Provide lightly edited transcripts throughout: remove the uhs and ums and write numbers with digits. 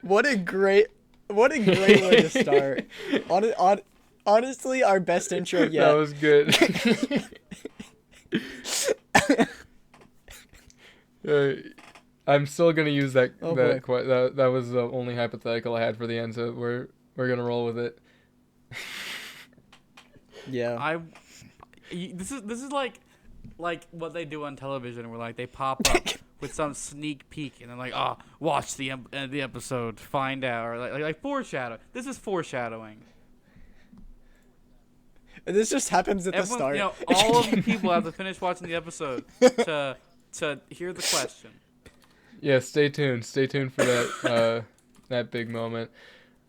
What a great way to start. Honestly, our best intro yet. That was good. I'm still gonna use that. Oh boy. That was the only hypothetical I had for the end, so we're gonna roll with it. Yeah. This is like what they do on television, where like they pop up with some sneak peek, and they're like, "Oh, watch the episode, find out," or like foreshadow. This is foreshadowing. This just happens at the Everyone, start. All of the people have to finish watching the episode to hear the question. Yeah, stay tuned. Stay tuned for that that big moment.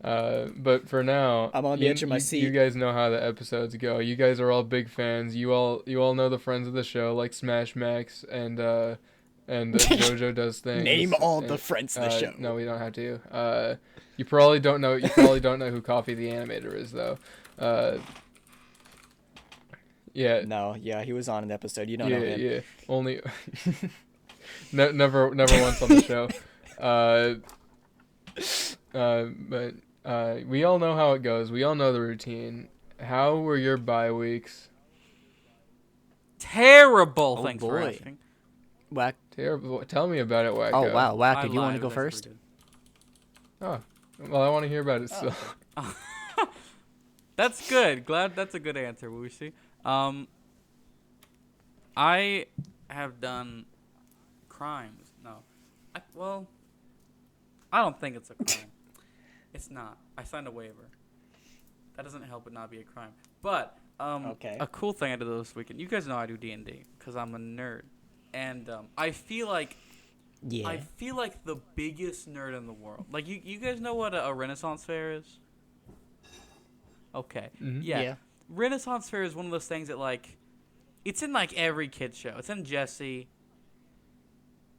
But for now, I'm on the edge of my seat. You guys know how the episodes go. You guys are all big fans. You all know the friends of the show, like Smash Max and JoJo does things. Name all the friends of the show. No, we don't have to. You probably don't know. You probably don't know who Coffee the Animator is, though. Yeah. No, yeah, he was on an episode. You don't know him. Yeah. Only. Never once on the show. But we all know how it goes. We all know the routine. How were your bye weeks? Terrible. Oh, Thanks boy. for asking. Whack. Terrible. Tell me about it, Wacko. Oh wow, Whack. I Do you want to lied, go but that's first? Oh, well, I want to hear about it still. That's good. Glad that's a good answer, Wooshie. I have done crimes. No. I don't think it's a crime. It's not. I signed a waiver. That doesn't help it not be a crime. But Okay. a cool thing I did this weekend. You guys know I do D&D because I'm a nerd. And I feel like Yeah. the biggest nerd in the world. Like you guys know what a Renaissance fair is? Okay. Mhm. Yeah. Renaissance fair is one of those things that like it's in like every kid's show. It's in Jessie.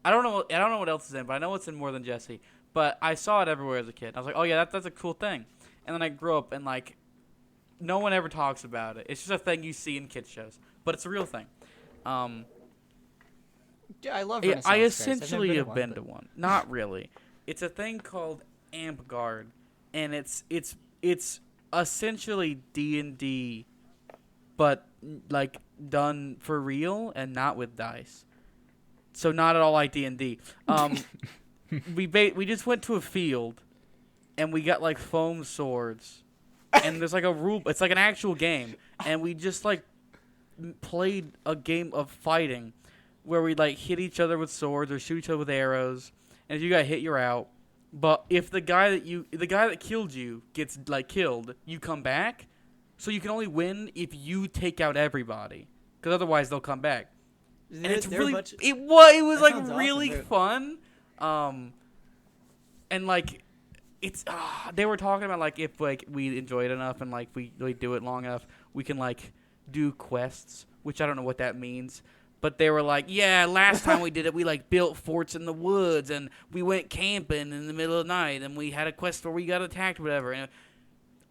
I don't know what else is in, but I know it's in more than Jessie. But I saw it everywhere as a kid. I was like, "Oh yeah, that's a cool thing." And then I grew up and like no one ever talks about it. It's just a thing you see in kids shows, but it's a real thing. Yeah, I love Yeah, Renaissance I fairs. I've never essentially have been but- to one. Not really. It's a thing called Amp Guard, and it's essentially D&D, but like done for real and not with dice. So not at all like D&D. We just went to a field, and we got like foam swords, and there's like a rule. It's like an actual game, and we just like played a game of fighting, where we like hit each other with swords or shoot each other with arrows, and if you got hit, you're out. But if the guy that killed you gets like killed, you come back. So you can only win if you take out everybody, because otherwise they'll come back. And it's really it was like really fun. And like it's they were talking about like if like we enjoy it enough and like we do it long enough, we can like do quests, which I don't know what that means. But they were like, yeah, last time we did it, we like built forts in the woods and we went camping in the middle of the night and we had a quest where we got attacked, whatever. And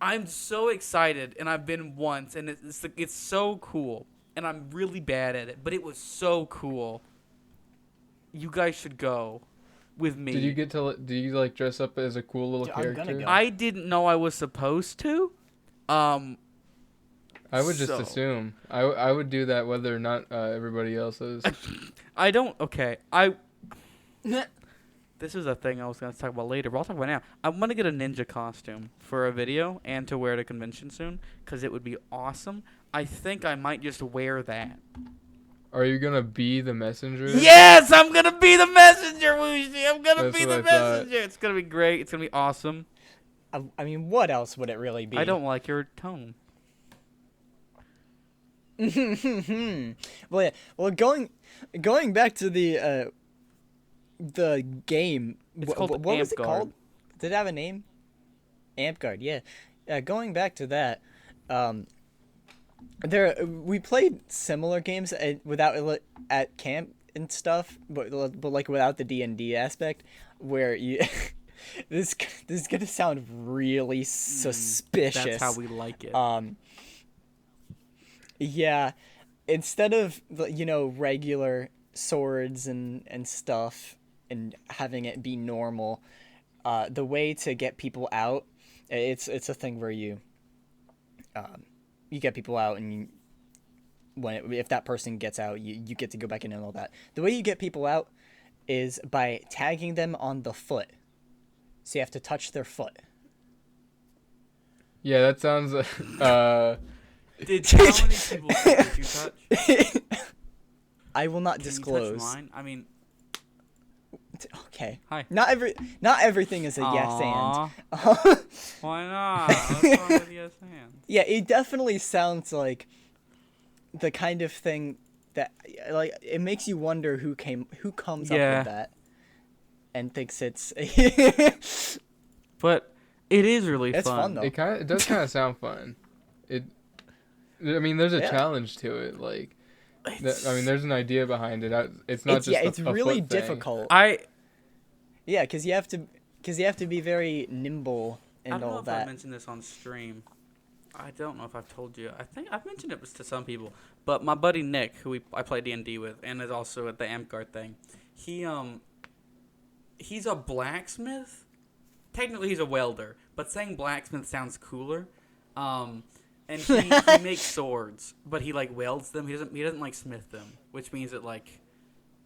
I'm so excited, and I've been once, and it's so cool. And I'm really bad at it, but it was so cool. You guys should go with me. Did you like dress up as a cool little I'm character? gonna go. I didn't know I was supposed to. I would just So- assume. I would do that whether or not everybody else is. I don't. Okay. This is a thing I was going to talk about later, but I'll talk about now. I'm going to get a ninja costume for a video and to wear at a convention soon, because it would be awesome. I think I might just wear that. Are you gonna be the messenger? Yes, I'm going to be the messenger, Wooshie. I'm going to That's be the what I thought. messenger. It's going to be great. It's going to be awesome. I mean, what else would it really be? I don't like your tone. Well, yeah. Well, going back to the game. It's called what was it Amp called? Guard. Did it have a name? Amp Guard. Yeah. Going back to that. We played similar games at camp and stuff, but like without the D&D aspect, where you. This is gonna sound really suspicious. That's how we like it. Yeah, instead of regular swords and stuff and having it be normal, the way to get people out, it's a thing where you get people out, and if that person gets out, you get to go back in and all that. The way you get people out is by tagging them on the foot. So you have to touch their foot. Yeah, that sounds. How many people did you touch? I will not Can you disclose. touch mine? I mean, Okay. Hi. Not everything is a yes Aw. and. Why not? What's wrong with yes and? Yeah, it definitely sounds like the kind of thing that, like, it makes you wonder who comes up Yeah. with that and thinks it's. But it is really It's fun though. It does kind of sound fun. I mean, there's a Yeah. challenge to it. Like, I mean, there's an idea behind it. It's not just it's a really foot thing. difficult. I Yeah, because you have to be very nimble I and don't know all if I that. mentioned this on stream. I don't know if I've told you. I think I've mentioned it to some people. But my buddy Nick, who I play D&D with, and is also at the Amcard thing, he's a blacksmith. Technically, he's a welder, but saying blacksmith sounds cooler. And he makes swords, but he like welds them. He doesn't like smith them, which means that like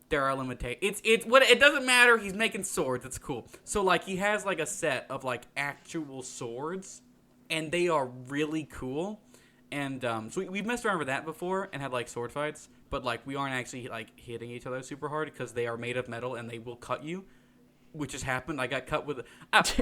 there are limitations. It doesn't matter. He's making swords. It's cool. So like he has like a set of like actual swords, and they are really cool. And so we've messed around with that before and had like sword fights, but like we aren't actually like hitting each other super hard because they are made of metal and they will cut you, which has happened. I got cut with As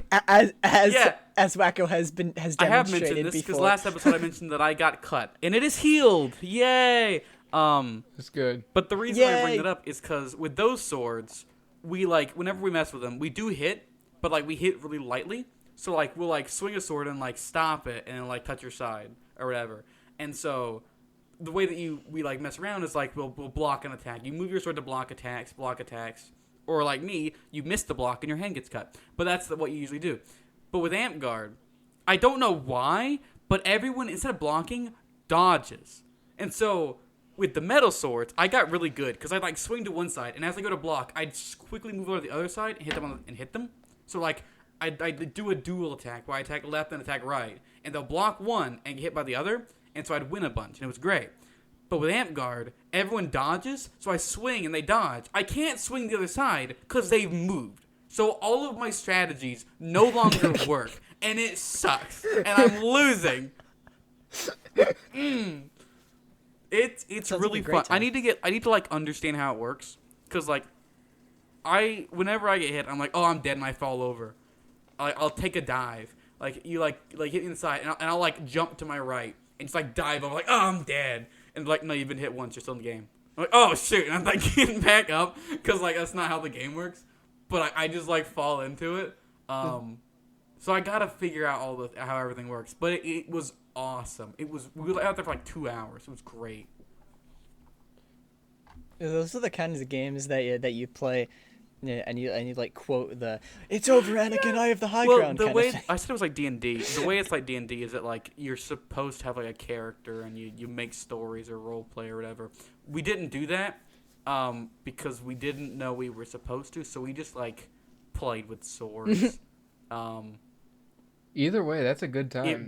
Yeah. as Wacko has I have demonstrated mentioned this because before. last episode I mentioned that I got cut and it is healed. Yay! It's good. But the reason I bring Yay! that up is because with those swords, we like whenever we mess with them, we do hit, but like we hit really lightly. So like we'll like swing a sword and like stop it and like touch your side or whatever. And so the way that we like mess around is like we'll block an attack. You move your sword to block attacks, or like me, you miss the block and your hand gets cut. But that's what you usually do. But with Amp Guard, I don't know why, but everyone instead of blocking dodges. And so with the metal swords, I got really good because I'd like swing to one side, and as I go to block, I'd just quickly move over to the other side and hit them. So like I'd do a dual attack where I attack left and attack right, and they'll block one and get hit by the other, and so I'd win a bunch, and it was great. But with Amp Guard, everyone dodges, so I swing and they dodge. I can't swing the other side because they've moved. So all of my strategies no longer work, and it sucks, and I'm losing. It's Sounds like really a great fun. time. I need to like understand how it works, cause like whenever I get hit, I'm like, oh, I'm dead, and I fall over. I'll take a dive, like you like hit me in the side, and I'll like jump to my right and just like dive over, like, oh, I'm dead, and like, no, you've been hit once, you're still in the game. I'm like, oh shoot, and I'm like getting back up, cause like that's not how the game works, but I just like fall into it. So I gotta figure out how everything works, but it was awesome. We were out there for like 2 hours. It was great. Those are the kinds of games that you play, yeah, and you like quote the "It's over, Anakin. I have the high ground." The kind way of thing. I said it was like D&D. The way it's like D&D is that like you're supposed to have like a character and you make stories or role play or whatever. We didn't do that because we didn't know we were supposed to, so we just like played with swords. Either way, that's a good time. It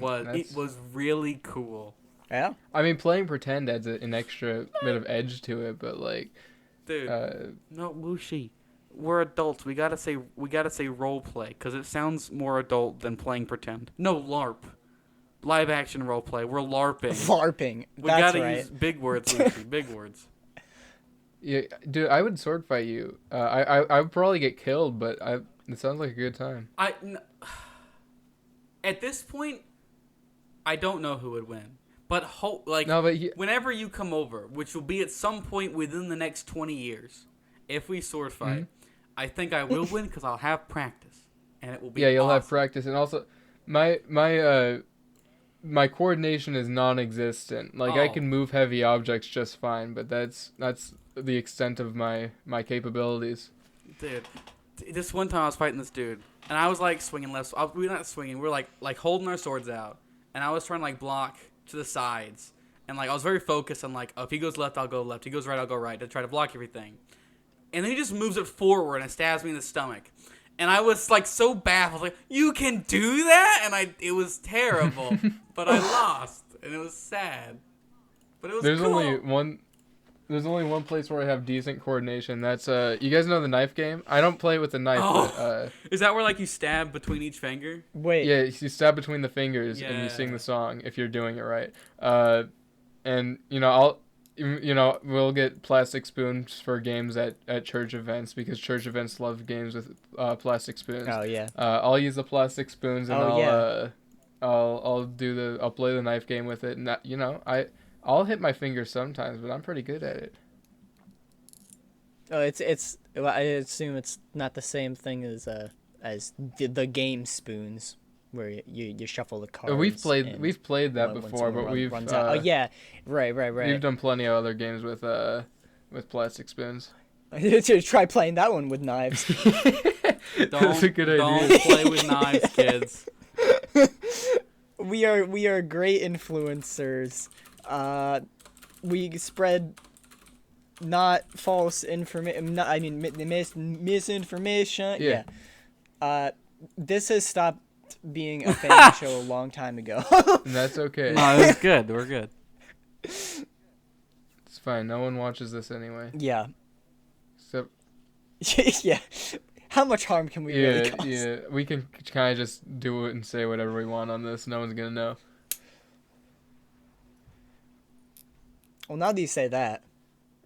was really cool. Yeah. I mean, playing pretend adds an extra bit of edge to it, but like, Dude, no, Wushi. We're adults. We gotta say role play because it sounds more adult than playing pretend. No, LARP, live action role play. We're LARPing. LARPing. We That's gotta right. use big words, Lucy. Big words. yeah, dude, I would sword fight you. I would probably get killed, but it sounds like a good time. At this point, I don't know who would win. But whenever you come over, which will be at some point within the next 20 years, if we sword fight, I think I will win because I'll have practice, and it will be You'll have awesome. practice, and also my coordination is non-existent. Like I can move heavy objects just fine, but that's the extent of my capabilities. Dude, this one time I was fighting this dude, and I was like swinging left. We're not swinging. We're like holding our swords out, and I was trying to like block to the sides, and like I was very focused on like, oh, if he goes left, I'll go left. He goes right, I'll go right to try to block everything. And then he just moves it forward and stabs me in the stomach. And I was like so baffled, like, you can do that? And it was terrible. But I lost, and it was sad. But it was There's cool. There's only one place where I have decent coordination. That's you guys know the knife game? I don't play with the knife, but Is that where like you stab between each finger? Wait. yeah, you stab between the fingers and you sing Yeah. the song if you're doing it right. And we'll get plastic spoons for games at church events because church events love games with plastic spoons. Oh yeah. I'll use the plastic spoons and Oh, I'll play the knife game with it, and I'll hit my fingers sometimes, but I'm pretty good at it. Oh, it's. Well, I assume it's not the same thing as the game spoons, where you shuffle the cards. We've played that when before, someone but we've runs out. Oh yeah, right. we've done plenty of other games with plastic spoons. Try playing that one with knives. That's a good idea. Don't play with knives, kids. We are great influencers. We spread not false information. I mean misinformation. Yeah. This has stopped being a family show a long time ago. And that's okay. No, it's good. We're good. It's fine. No one watches this anyway. Yeah. So Yeah. How much harm can we really cause? yeah. We can kind of just do it and say whatever we want on this. No one's gonna know. Well, now that you say that.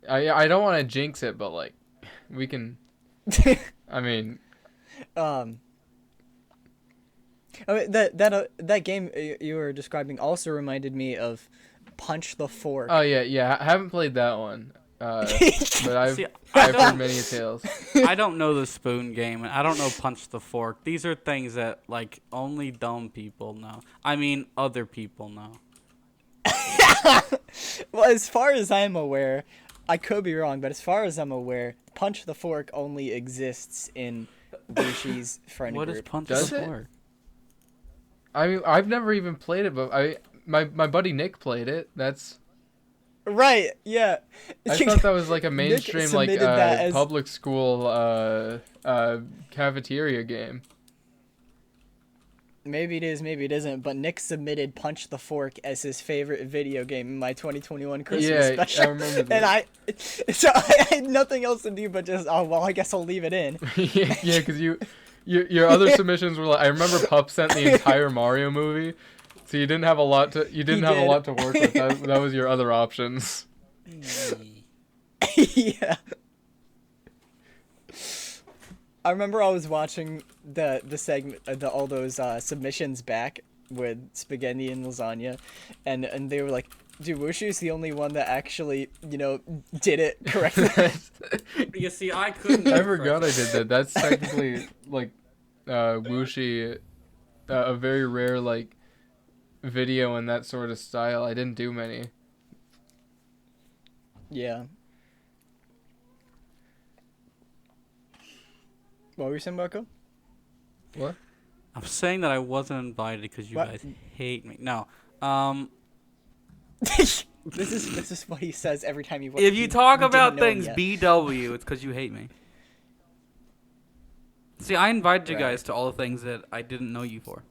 I don't want to jinx it, but like, we can. I mean, I mean, that game you were describing also reminded me of Punch the Fork. oh yeah. I haven't played that one, but See, I've heard many tales. I don't know the spoon game, and I don't know punch the fork. These are things that like only dumb people know. I mean, other people know. Well, as far as I'm aware, I could be wrong, but as far as I'm aware, Punch the Fork only exists in Bushi's friend What is group. punch Does the it? fork? I mean, I've never even played it, but my buddy Nick played it. That's. Right, yeah. I thought that was like a Nick mainstream like submitted that as- public school cafeteria game. Maybe it is, maybe it isn't, but Nick submitted Punch the Fork as his favorite video game in my 2021 Christmas Yeah, special. I remember that. And so I had nothing else to do but just, oh, well, I guess I'll leave it in. yeah, because your other submissions were like, I remember Pup sent the entire Mario movie, so you didn't have a lot to a lot to work with. That was your other options. Yeah. I remember I was watching the segment, all those submissions back with spaghetti and lasagna, and they were like, dude, Wushu's the only one that actually, did it correctly. You see, I couldn't. I forgot I did that. That's technically like Wuxi, a very rare like video in that sort of style. I didn't do many. Yeah. What were you saying, Marco? What? I'm saying that I wasn't invited because you What? guys hate me. No. This is what he says every time If you talk didn't about know him things yet. BW, it's because you hate me. See, I invited you Right. guys to all the things that I didn't know you for.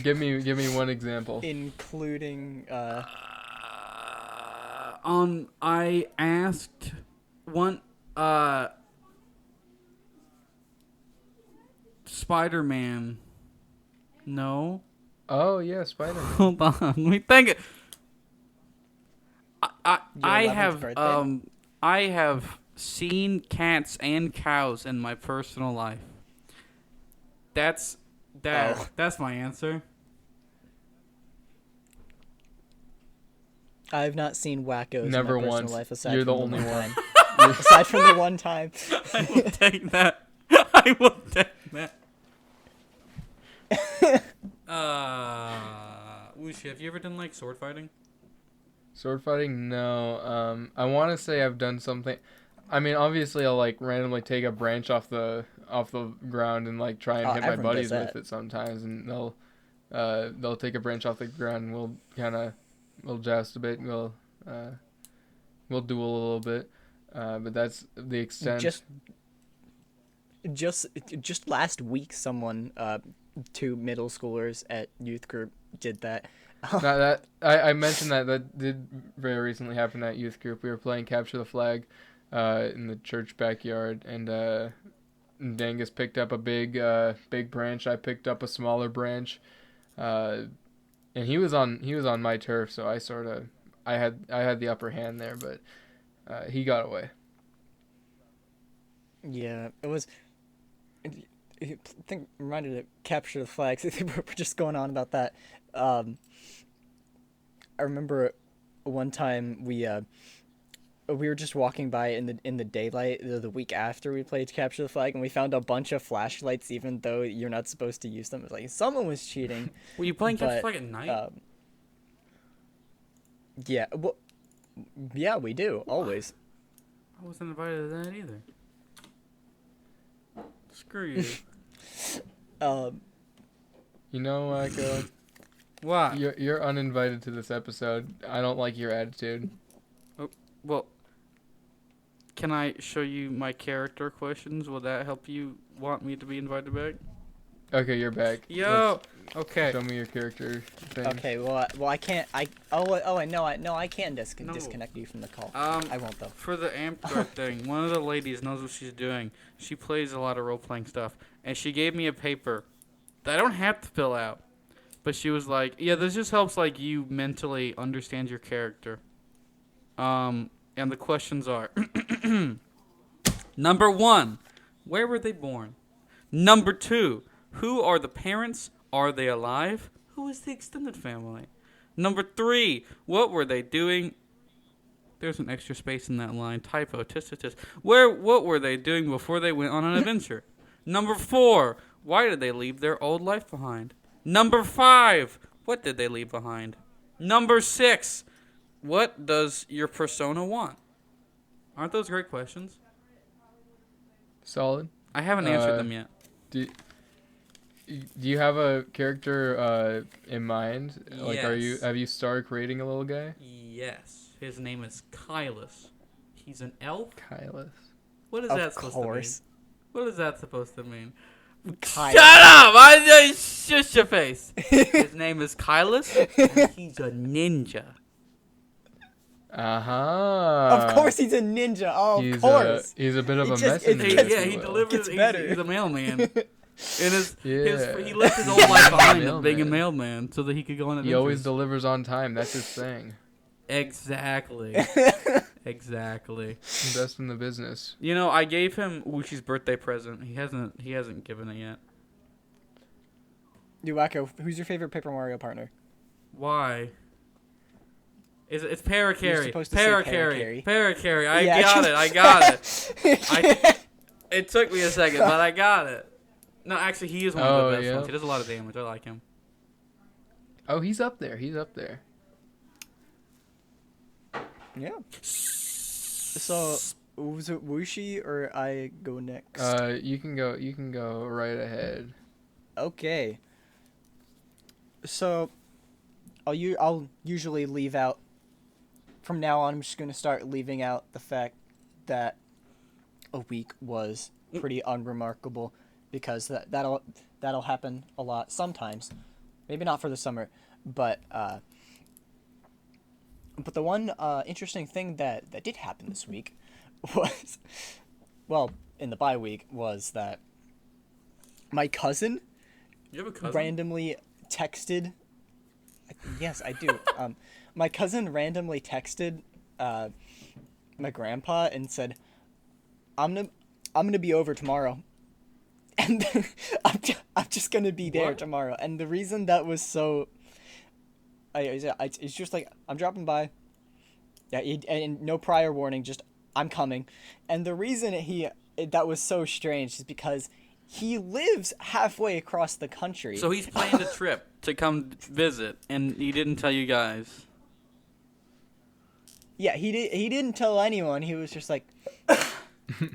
Give me one example. Including I asked one Spider-Man. No. Oh yeah, Spider-Man. Hold on. Let me think. I Your 11th birthday? I have seen cats and cows in my personal life. That's Oh. That's my answer. I've not seen wackos Never in my once. personal life aside You're from the only one one. time. Aside from the one time. I will take that. I will take that. Wushi, have you ever done like sword fighting? Sword fighting? No. I want to say I've done something. I mean, obviously, I'll like randomly take a branch off the ground and like try and hit my everyone buddies does with that. it sometimes, and they'll take a branch off the ground and we'll joust a bit. And we'll duel a little bit. But that's the extent. Just last week, someone, two middle schoolers at youth group did that. Now that I mentioned that did very recently happen at youth group. We were playing capture the flag, in the church backyard, and Dangus picked up a big branch. I picked up a smaller branch, and he was on my turf, so I had the upper hand there, but he got away. Yeah, it was. I think reminded of capture the flags. We're just going on about that. I remember one time we were just walking by in the daylight the week after we played capture the flag, and we found a bunch of flashlights, even though you're not supposed to use them. It's like someone was cheating. Were you playing capture the flag at night? Yeah, well, yeah, we do always. I wasn't invited to that either. Screw you. You know, Michael. What? You're uninvited to this episode. I don't like your attitude. Oh, well, can I show you my character questions? Will that help you want me to be invited back? Okay, you're back. Yo. Okay. Show me your character thing. Okay. Well, I can't. I can disconnect you from the call. I won't though. For the amp guard thing, one of the ladies knows what she's doing. She plays a lot of role playing stuff, and she gave me a paper that I don't have to fill out. But she was like, "Yeah, this just helps like you mentally understand your character." And the questions are: Number 1, where were they born? Number 2, who are the parents? Are they alive? Who is the extended family? Number 3, what were they doing? There's an extra space in that line. Typo. Tisk. What were they doing before they went on an adventure? Number 4, why did they leave their old life behind? Number 5, what did they leave behind? Number 6, what does your persona want? Aren't those great questions? Solid. I haven't answered them yet. Do you have a character in mind? Like, Yes. have you started creating a little guy? Yes. His name is Kylus. He's an elf. Kylus. What is Of that supposed course. to mean? What is that supposed to mean? Kyle. Shut up! Shush your face. His name is Kylus, and he's a ninja. Of course he's a ninja. Oh, of course. He's a bit of a just- messenger. it He, gets- yeah, he delivers. gets better. He's a mailman. And Yeah. he left his old life behind Mailman. of being a mailman so that he could go on adventures. He always delivers on time. That's his thing. Exactly. Exactly. Best in the business. You know, I gave him Wushi's birthday present. He hasn't given it yet. Wacko, who's your favorite Paper Mario partner? Why? It's Paracarry. supposed to say Paracarry. Paracarry. I Yeah. got it. It took me a second, but I got it. No, actually, he is one of the best ones. He does a lot of damage. I like him. Oh, he's up there. Yeah. So, was it Wushi or I go next? You can go right ahead. Okay. So, I'll usually leave out. From now on, I'm just gonna start leaving out the fact that a week was pretty unremarkable, because that'll happen a lot sometimes. Maybe not for the summer, but the one interesting thing that did happen this week was, well, in the bye week, was that my cousin You have a cousin? randomly texted. Yes, I do. My cousin randomly texted my grandpa and said, I'm gonna be over tomorrow, and I'm just gonna be there What? tomorrow." And the reason that was so, it's just like, I'm dropping by. Yeah, and no prior warning, just I'm coming. And the reason that was so strange is because he lives halfway across the country. So he's planned a trip to come visit, and he didn't tell you guys. Yeah, he didn't tell anyone. He was just like,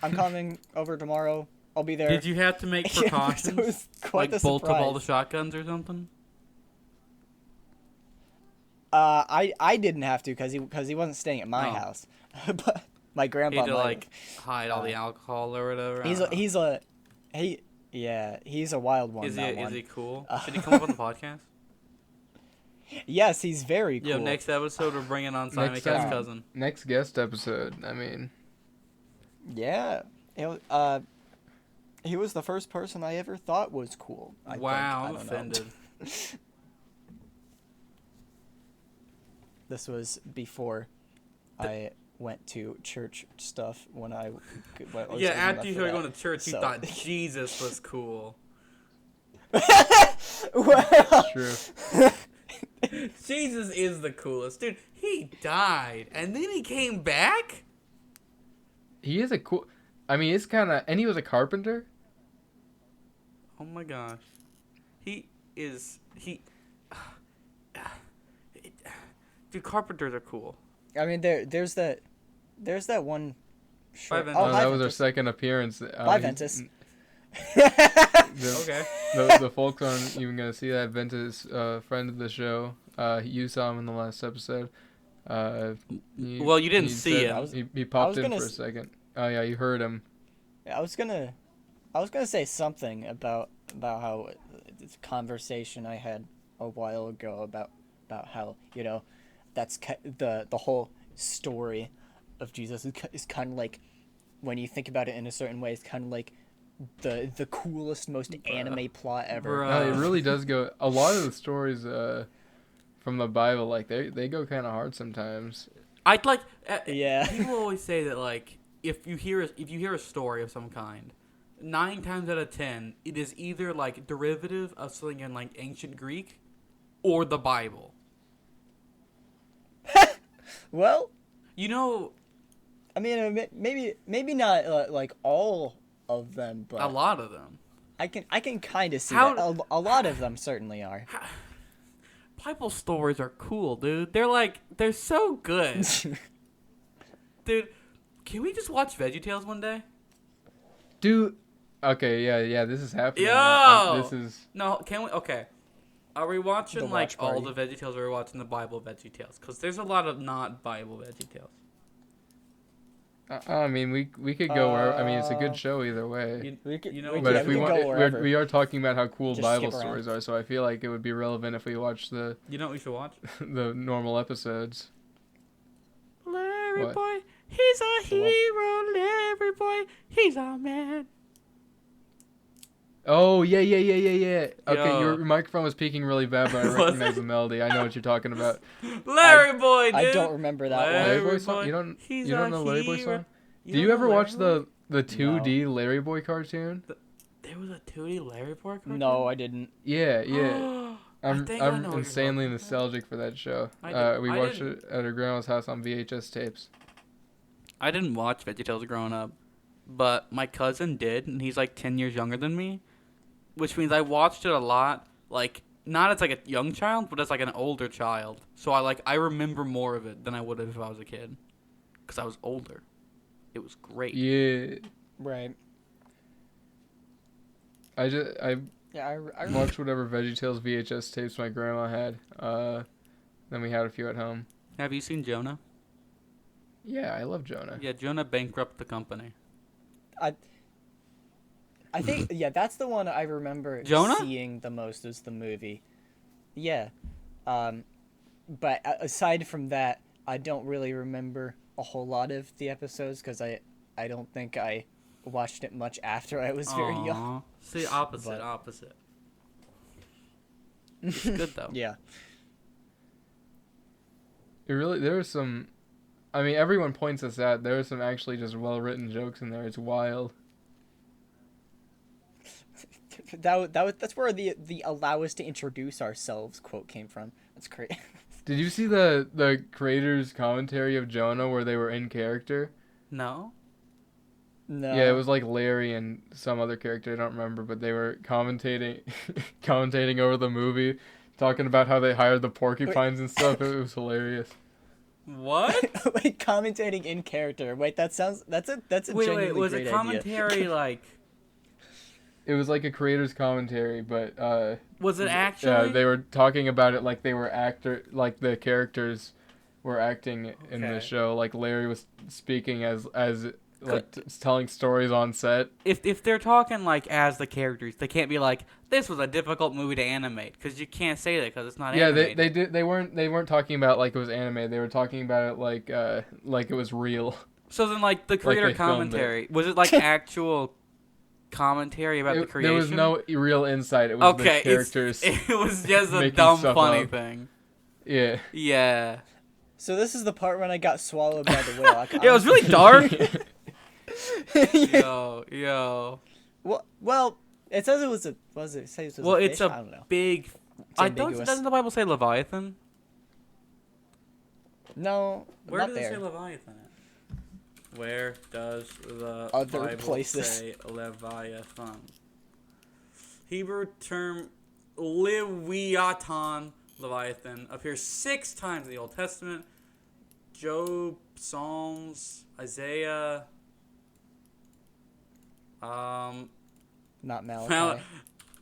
I'm coming over tomorrow. I'll be there. Did you have to make precautions? It was quite like the bolt up all the surprise. shotguns or something? I didn't have to because he wasn't staying at my Oh. house. But my He grandpa had to might like hide all the alcohol or whatever. I He's don't a, know. he's a he's a wild one. Is he that is one. he cool? Should he come up on the podcast? Yes, he's very cool. Yo, next episode we're bringing on Simon Next Cat's time. cousin. Next guest episode. I mean, Yeah, he was the first person I ever thought was cool. I Wow, think. I'm I don't know. offended. This was before I went to church stuff when I was Yeah, old after enough you for started that. going to church, you So- thought Jesus was cool. Well, true. Jesus is the coolest. Dude, he died, and then he came back? He is a cool. I mean, it's kind of, and he was a carpenter. Oh my gosh. He. Dude, carpenters are cool. I mean, there's that one. Short, Ventus. Oh, that Hi, was our Ventus. second appearance. Bye, Ventus. The, Okay. the folks aren't even gonna see that. Ventus, friend of the show. You saw him in the last episode. Well, you didn't see said- him. He I popped was in gonna for a s- second. Oh yeah, you heard him. I was gonna say something about how this conversation I had a while ago about how that's the whole story of Jesus is kind of like, when you think about it in a certain way, it's kind of like the coolest, most anime plot ever. Bruh. No, it really does go. A lot of the stories from the Bible, like they go kind of hard sometimes. I'd like. Yeah. People always say that like if you hear a story of some kind, 9 times out of 10 it is either like derivative of something in like ancient Greek, or the Bible. Well, You know, I mean, maybe not like all of them, but a lot of them. I can kind of see How- that. A lot of them certainly are. Bible stories are cool, dude. They're so good. Dude, can we just watch VeggieTales one day? Dude, okay, yeah, this is happening. Yo! now. This is. No, can we? Okay. Are we watching The like watch all party. the VeggieTales, or are we watching the Bible VeggieTales? Because there's a lot of not Bible VeggieTales. I mean, we could go where. I mean, it's a good show either way. We could, You know, we But could- if we could want, go wherever. we are talking about how cool Just Bible skip around. stories are, so I feel like it would be relevant if we watched the You know what we should watch? the normal episodes. Larry What? boy, he's a The what? hero. Larry boy, he's a man. Oh yeah. Okay, Yo. your microphone was peaking really bad, but I Was recognize it? the melody. I know what you're talking about. Larry boy, dude. I don't remember that Larry one. Boy song? You don't- He's you don't a know Larry Boy hero. song? Do you don't ever know watch Larry Boy? the 2D Larry Boy cartoon? There was a 2D Larry boy cartoon? No, I didn't. Yeah. I I'm think I know what you're insanely talking about. nostalgic for that show. I We I watched didn't- it at our grandma's house on VHS tapes. I didn't watch VeggieTales growing up, but my cousin did, and he's like 10 years younger than me, which means I watched it a lot, like, not as like a young child, but as like an older child. So I remember more of it than I would have if I was a kid, because I was older. It was great. Yeah. Right. I Yeah, I watched whatever VeggieTales VHS tapes my grandma had. Then we had a few at home. Have you seen Jonah? Yeah, I love Jonah. Yeah, Jonah bankrupted the company. I think that's the one I remember Jonah? seeing the most is the movie. Yeah. But aside from that, I don't really remember a whole lot of the episodes because I don't think I watched it much after I was very young. Aw. See, opposite, But- opposite. It's good though. Yeah. There are some. I mean, everyone points this out. There are some actually just well-written jokes in there. It's wild. That's where the allow us to introduce ourselves quote came from. That's great. Did you see the creators' commentary of Jonah where they were in character? No? No. Yeah, it was like Larry and some other character, I don't remember, but they were commentating over the movie, talking about how they hired the porcupines and stuff. It was hilarious. What? Wait, commentating in character. Wait, that's a Wait, genuinely was great it idea. commentary like... It was like a creator's commentary, but Was it yeah, actually? they were talking about it like they were like the characters were acting in the Okay. show. Like Larry was speaking as like telling stories on set. If they're talking like as the characters, they can't be like, this was a difficult movie to animate, because you can't say that because it's not Yeah, animated. they weren't talking about like it was anime. They were talking about it like it was real. So then, like, the creator they filmed it. commentary, was it like actual commentary about the creation? There was no real insight. It was Okay, the characters. it was just a making dumb, stuff funny up. thing. Yeah. Yeah. So this is the part when I got swallowed by the whale. Yeah, it was really dark. Yo. Well, it says it was a. Was it say it was Well, a it's fish? a I don't know. big. ambiguous. Doesn't the Bible say Leviathan? No, Where not does there. it say Leviathan at? Where does the Other Bible places. say Leviathan? Hebrew term Leviathan, Leviathan, appears 6 times in the Old Testament. Job, Psalms, Isaiah. Not Malachi. Now,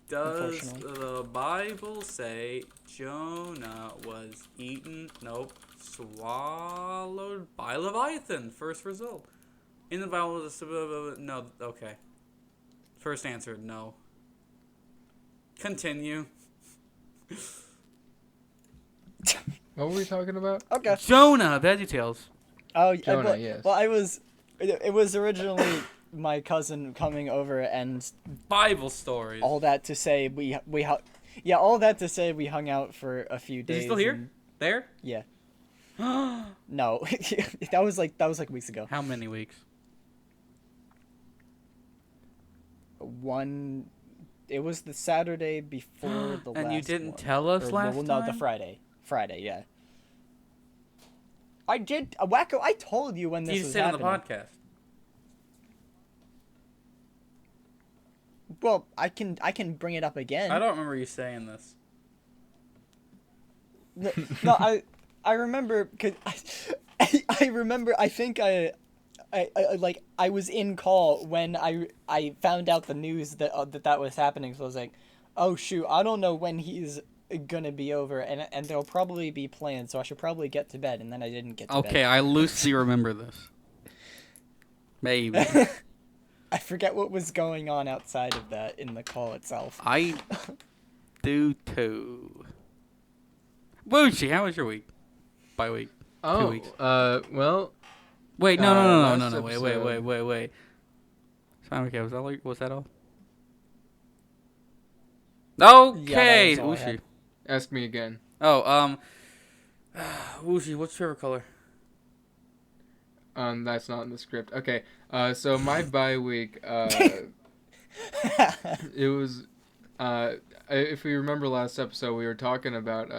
does Unfortunately. the Bible say Jonah was eaten? Nope. Swallowed by Leviathan. First result. In the Bible, no. Okay. First answer, no. Continue. What were we talking about? Okay. Jonah, VeggieTales. Oh, yeah. Jonah, yes. Well, it was originally my cousin coming over and Bible stories. all that to say all that to say we hung out for a few Is days. he still here? and- There? Yeah. No, that was like weeks ago. How many weeks? It was the Saturday before the last And you didn't one. tell us Or, last well, no, the time? Friday, yeah. I did, Wacko, I told you when this You was said on happening. the podcast. Well, I can bring it up again. I don't remember you saying this. No, I remember, cause I remember, I think I was in call when I found out the news that that was happening, so I was like, oh shoot, I don't know when he's gonna be over, and there'll probably be plans, so I should probably get to bed, and then I didn't get to bed. Okay, I loosely remember this. Maybe. I forget what was going on outside of that in the call itself. I do too. Woochie, how was your week? By week. 2 weeks. Well, Wait, no, last wait. Sorry, okay, was that all? Okay, Yeah, that was all I had. Woochie. ask me again. Oh, Woochie, what's your favorite color? That's not in the script. Okay. So my bye week, it was, if we remember last episode, we were talking about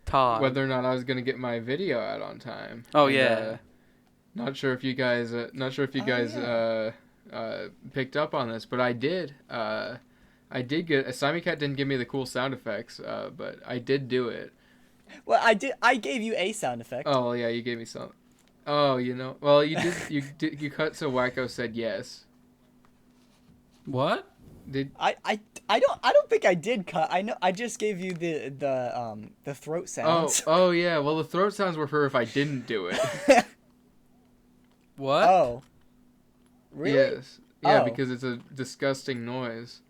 Todd. whether or not I was gonna get my video out on time. Oh, And, yeah. not sure if you guys, picked up on this, but I did. I did get. Simon Cat didn't give me the cool sound effects, but I did do it. Well, I gave you a sound effect. Oh yeah, you gave me some. Oh, well, you did. You cut so Wacko said yes. What? Did I don't think I did cut. I know I just gave you the throat sounds. Oh yeah. Well, the throat sounds were for if I didn't do it. What? Oh. Really? Yes. Yeah, Oh. because it's a disgusting noise.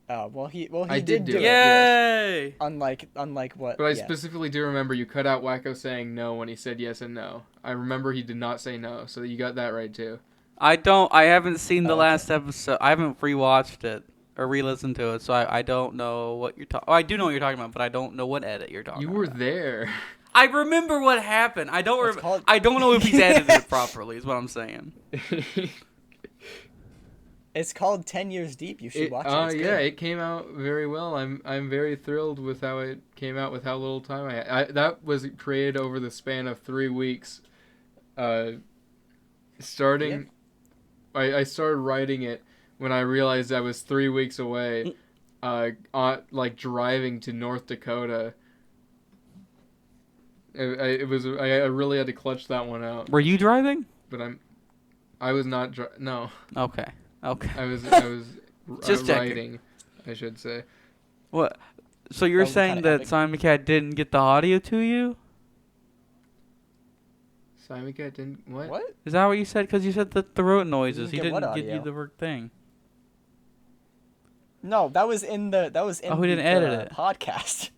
Oh, well he I did did do do it. it. Yay! Unlike what? But I yeah. specifically do remember you cut out Wacko saying no when he said yes and no. I remember he did not say no, so you got that right too. I haven't seen the Oh, last episode. I haven't rewatched it or re-listened to it, so I don't know what you're talking. Oh, I do know what you're talking about, but I don't know what edit you're talking You about. were there. I remember what happened. I don't It's called- I don't know if he's edited it properly, is what I'm saying. It's called 10 Years Deep. You should watch it. It's Yeah, good. it came out very well. I'm very thrilled with how it came out, with how little time I had. That was created over the span of 3 weeks. Starting, I started writing it when I realized I was 3 weeks away. Like driving to North Dakota. I really had to clutch that one out. Were you driving? But I was not. No. Okay. I was Just checking. writing, I should say. What? So you're That would be saying kinda that epic. Simon Cat didn't get the audio to you? Simon Cat didn't what? What? Is that what you said? Because you said the throat noises. He get what didn't get you audio? the work thing. No, that was in the he didn't edit it. podcast.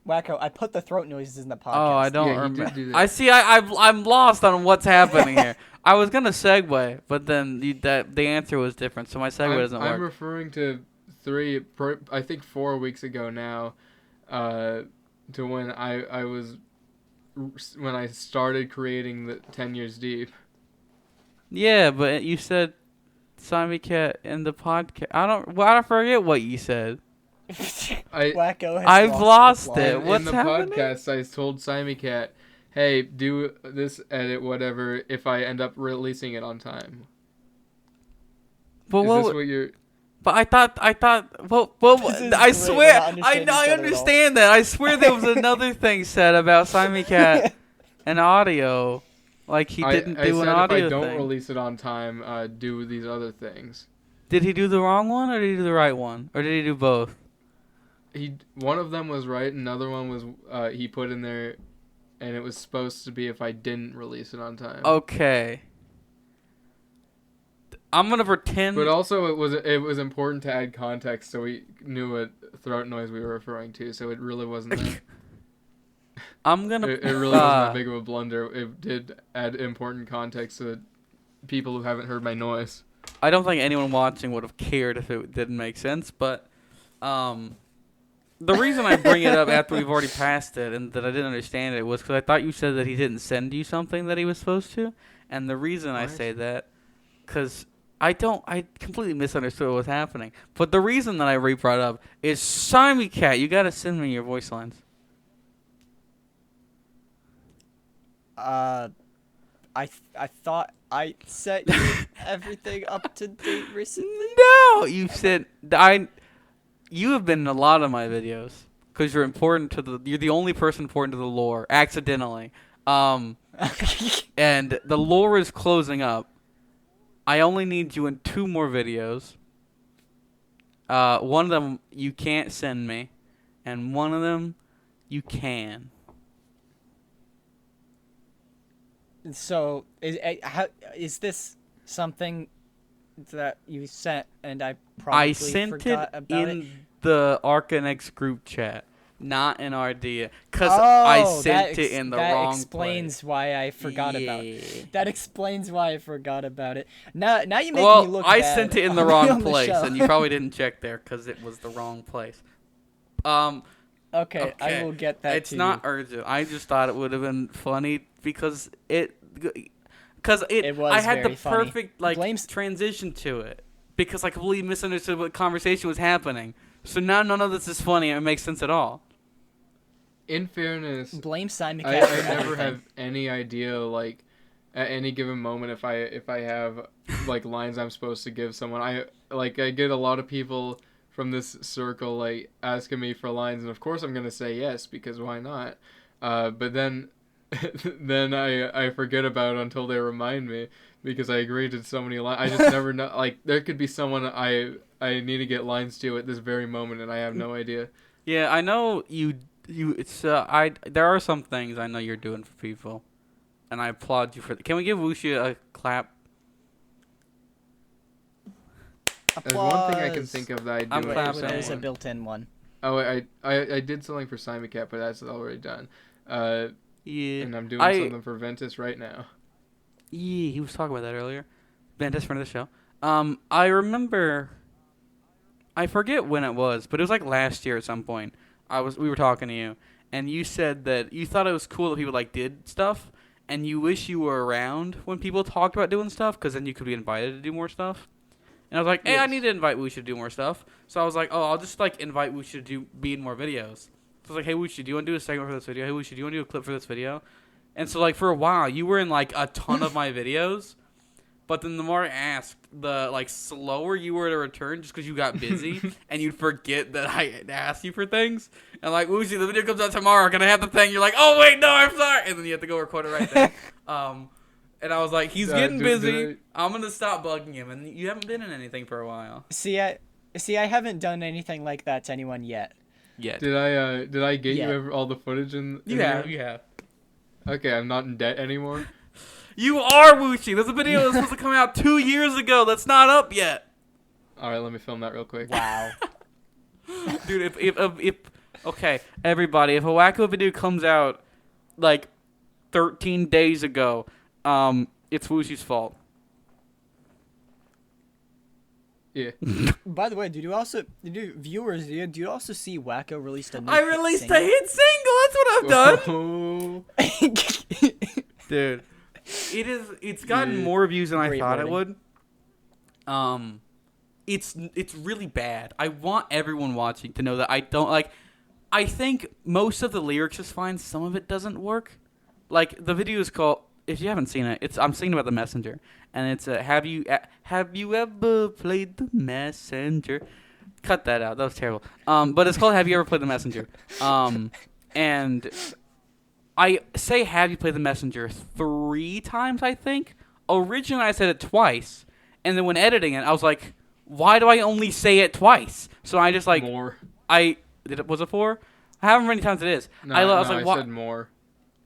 Wacko, I put the throat noises in the podcast. Oh, I don't Yeah, he did remember. do that. I see. I'm lost on what's happening here. I was gonna segue, but then the answer was different, so my segue doesn't work. I'm referring to I think 4 weeks ago now, to when when I started creating the 10 Years Deep. Yeah, but you said Simon Cat in the podcast. I forget what you said. Wacko has I've lost the plot. it. What's in the happening? podcast, I told Simon Cat, "Hey, do this edit, whatever. If I end up releasing it on time." But Is what? this what you're? But I thought. Well, This is I great. swear. We're not understanding each I other at all. understand that. I swear there was another thing said about Simon Cat and audio, like he didn't I do said an audio if I don't thing. release it on time, do these other things. Did he do the wrong one or did he do the right one or did he do both? One of them was right, another one was he put in there, and it was supposed to be if I didn't release it on time. Okay. I'm gonna pretend. But also it was important to add context so we knew what throat noise we were referring to, so it really wasn't that. I'm gonna. It really wasn't that big of a blunder. It did add important context to people who haven't heard my noise. I don't think anyone watching would have cared if it didn't make sense, but the reason I bring it up after we've already passed it and that I didn't understand it was because I thought you said that he didn't send you something that he was supposed to, and the reason I What? say that, because I completely misunderstood what was happening. But the reason that I brought up is Simon Cat, you gotta send me your voice lines. I thought I set you everything up to date recently. No, you said You have been in a lot of my videos because you're important to You're the only person important to the lore accidentally. And the lore is closing up. I only need you in 2 more videos. One of them you can't send me, and one of them you can. So is this something that you sent and I probably I sent forgot it about in it? the Arcanex group chat, not in RD, because Oh, I sent it in the wrong That explains why I forgot about Yeah. it. That explains why I forgot about it. Now you make Well, me look I bad sent it in the on wrong the place, show. and you probably didn't check there because it was the wrong place. Okay, I will get that It's to not you. urgent. I just thought it would have been funny because It was I had the very funny. perfect Blames- transition to it because I completely misunderstood what conversation was happening. So now none of this is funny and it makes sense at all. In fairness, Blame Simon I Cat for never everything. have any idea, like, at any given moment if I have like lines I'm supposed to give someone. I get a lot of people from this circle like asking me for lines, and of course I'm gonna say yes because why not? But then then I forget about it until they remind me because I agreed to so many lines. I just never know. Like there could be someone I need to get lines to at this very moment, and I have no idea. Yeah, I know you. There are some things I know you're doing for people, and I applaud you for that. Can we give Wuxia a clap? There's one thing I can think of that I do. I'm it clapping. for There's a someone. built-in one. Oh, I did something for Simon Cat, but that's already done. Yeah. And I'm doing something for Ventus right now. Yeah, he was talking about that earlier. Ventus, friend of the show. I remember. I forget when it was, but it was like last year at some point. We were talking to you, and you said that you thought it was cool that people did stuff, and you wish you were around when people talked about doing stuff, because then you could be invited to do more stuff. And I was like, hey, I Yes. need to invite Wuxia to do more stuff. So I was like, oh, I'll just invite Wuxia to be in more videos. So I was like, hey, Wuxia, do you want to do a segment for this video? Hey, Wuxia, do you want to do a clip for this video? And so for a while, you were in a ton of my videos. But then the more I asked, the slower you were to return just because you got busy and you'd forget that I had asked you for things. And Wuxia, the video comes out tomorrow. Can I have the thing? You're like, oh, wait, no, I'm sorry. And then you have to go record it right there. And I was like, he's getting busy. I'm going to stop bugging him. And you haven't been in anything for a while. See, See, I haven't done anything like that to anyone yet. Yet. Did I get Yeah. you all the footage in You there? have. You have. Okay, I'm not in debt anymore. You are Wuxi. There's a video that's supposed to come out 2 years ago that's not up yet. All right, let me film that real quick. Wow. Dude, if okay, everybody, if a Wacko video comes out like 13 days ago, it's Wushi's fault. Yeah. By the way, did you also see Wacko released a new I hit released a single? hit single. That's what I've done. Oh. Dude, it's gotten Yeah. more views than I Great thought it wording. would. It's really bad. I want everyone watching to know that I don't like. I think most of the lyrics is fine. Some of it doesn't work. Like the video is called. If you haven't seen it, I'm singing about the messenger, and it's have you ever played the messenger? Cut that out. That was terrible. But it's called Have You Ever Played the Messenger? And I say Have You Played the Messenger 3 times, I think. Originally, I said it twice, and then when editing it, I was like, why do I only say it twice? So I just like More. was it 4? However many times it is. No, I no, was like, I why? said more.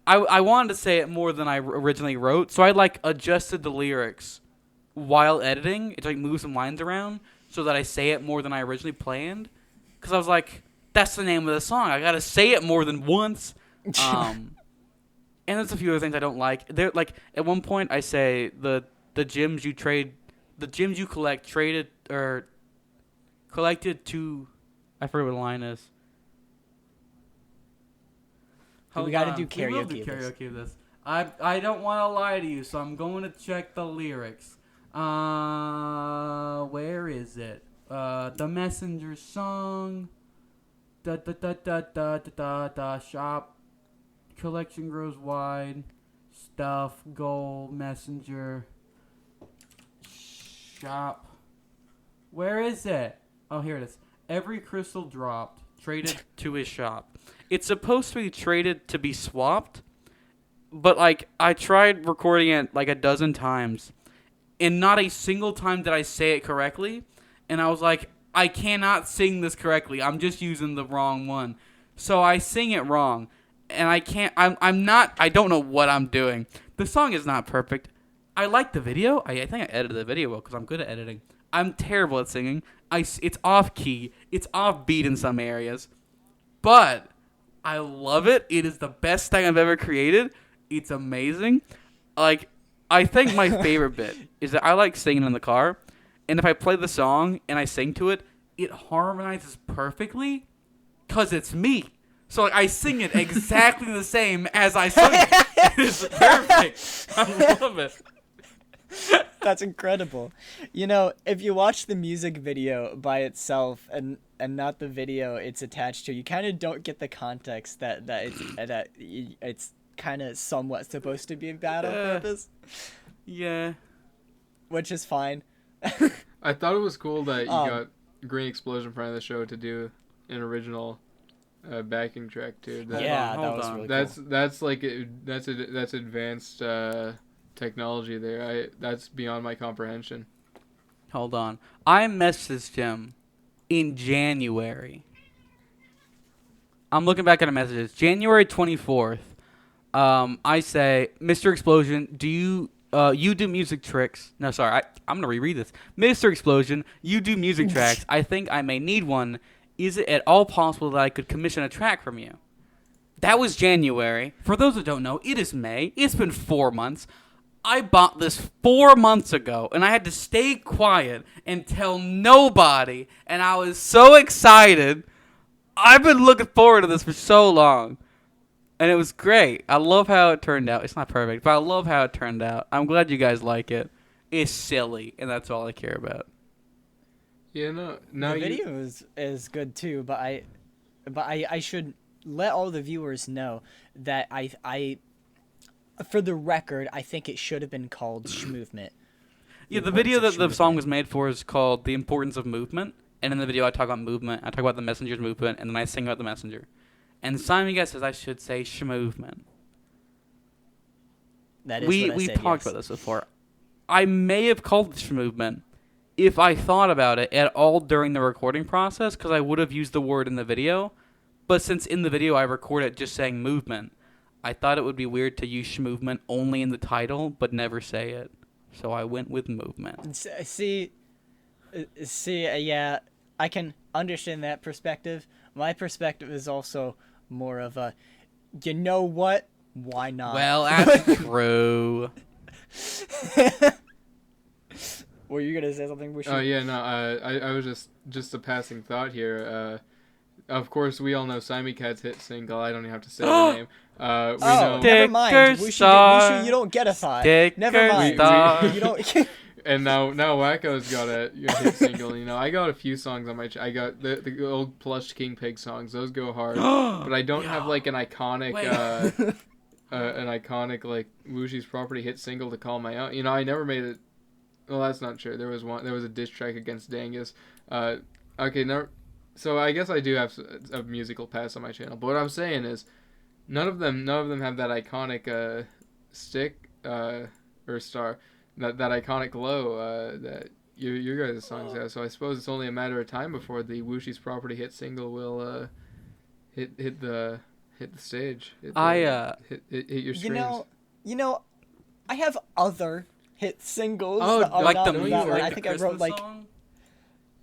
I wanted to say it more than I originally wrote, so I like adjusted the lyrics while editing. It like moves some lines around so that I say it more than I originally planned. Because I was like, that's the name of the song. I gotta say it more than once. And there's a few other things I don't like. There, like at one point, I say the gems you collect traded or collected to. I forget what the line is. We gotta do We will karaoke of this. karaoke of this. I don't want to lie to you, so I'm going to check the lyrics. Where is it? The Messenger song. Da da da da da da da da. Shop. Collection grows wide. Stuff. Gold. Messenger. Shop. Where is it? Oh, here it is. Every crystal dropped. Traded to his shop. It's supposed to be traded to be swapped, but like I tried recording it like a dozen times, and not a single time did I say it correctly. And I was like, I cannot sing this correctly. I'm just using the wrong one. So I sing it wrong, and I can't. I'm not. I don't know what I'm doing. The song is not perfect. I like the video. I think I edited the video well because I'm good at editing. I'm terrible at singing. It's off key. It's off beat in some areas, but I love it. It is the best thing I've ever created. It's amazing. Like, I think my favorite bit is that I like singing in the car, and if I play the song and I sing to it, it harmonizes perfectly because it's me. So like, I sing it exactly the same as I sing it. It's perfect. I love it. That's incredible. You know, if you watch the music video by itself and not the video it's attached to, you kind of don't get the context that it's kind of somewhat supposed to be bad on purpose, Yeah. which is fine. I thought it was cool that you Um, got Green Explosion friend of the show to do an original backing track too. Hold Yeah, on, that hold was on. really That's like that's advanced technology there. That's beyond my comprehension. Hold on. I messaged him in January. I'm looking back at our messages. January 24th. I say, Mr. Explosion, do you you do music tricks? No, sorry. I'm gonna reread this. Mr. Explosion, you do music tracks. I think I may need one. Is it at all possible that I could commission a track from you? That was January. For those that don't know, it is May. It's been 4 months. I bought this 4 months ago, and I had to stay quiet and tell nobody, and I was so excited. I've been looking forward to this for so long, and it was great. I love how it turned out. It's not perfect, but I love how it turned out. I'm glad you guys like it. It's silly, and that's all I care about. Yeah, no. The video is good too, but I should let all the viewers know that I for the record, I think it should have been called Schmovement. Yeah, the video that the song was made for is called The Importance of Movement. And in the video, I talk about movement. I talk about the messenger's movement, and then I sing about the messenger. And Simon Guy says I should say Schmovement. That is We what I said, talked yes. about this before. I may have called it Schmovement, if I thought about it at all during the recording process, because I would have used the word in the video. But since in the video I record it just saying movement, I thought it would be weird to use movement only in the title, but never say it. So I went with movement. See, yeah, I can understand that perspective. My perspective is also more of a, you know what? Why not? Well, that's true. Were you gonna say something? Oh yeah, no. I was just a passing thought here. Of course, we all know Simon Cat's hit single. I don't even have to say the name. We know. Never mind. Wushu, you don't get a thought. Never mind. You don't. And now Wacko's got a hit single. You know, I got a few songs on my. I got the old Plush King Pig songs. Those go hard. But I don't have like an iconic like Wushi's Property hit single to call my own. You know, I never made it. Well, that's not true. There was a diss track against Dangus. Okay, now, so I guess I do have a musical past on my channel. But what I'm saying is, none of them have that iconic stick or star, that iconic glow that your guys' songs have. So I suppose it's only a matter of time before the Wushi's Property hit single will hit the stage. Hit your streams. You know, I have other hit singles. Oh, that are like not the that movie, one. like I the think Christmas I wrote like. song?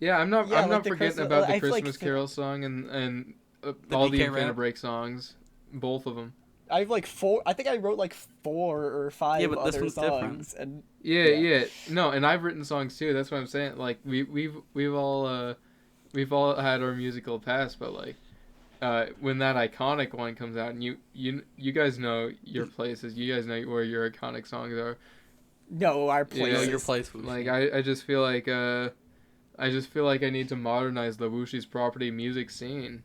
Yeah, I'm not the forgetting Christmas- about the I feel like Christmas Carol song and The all the DK Infinite rap? Break songs, both of them. I have like 4. I think I wrote like 4 or 5 Yeah, but this other one's songs. different. And Yeah. No, and I've written songs too. That's what I'm saying. Like we've all had our musical past, but like when that iconic one comes out, and you guys know your places. You guys know where your iconic songs are. no, our Yeah. places. Your place. Like I just feel like I need to modernize the Wushi's Property music scene.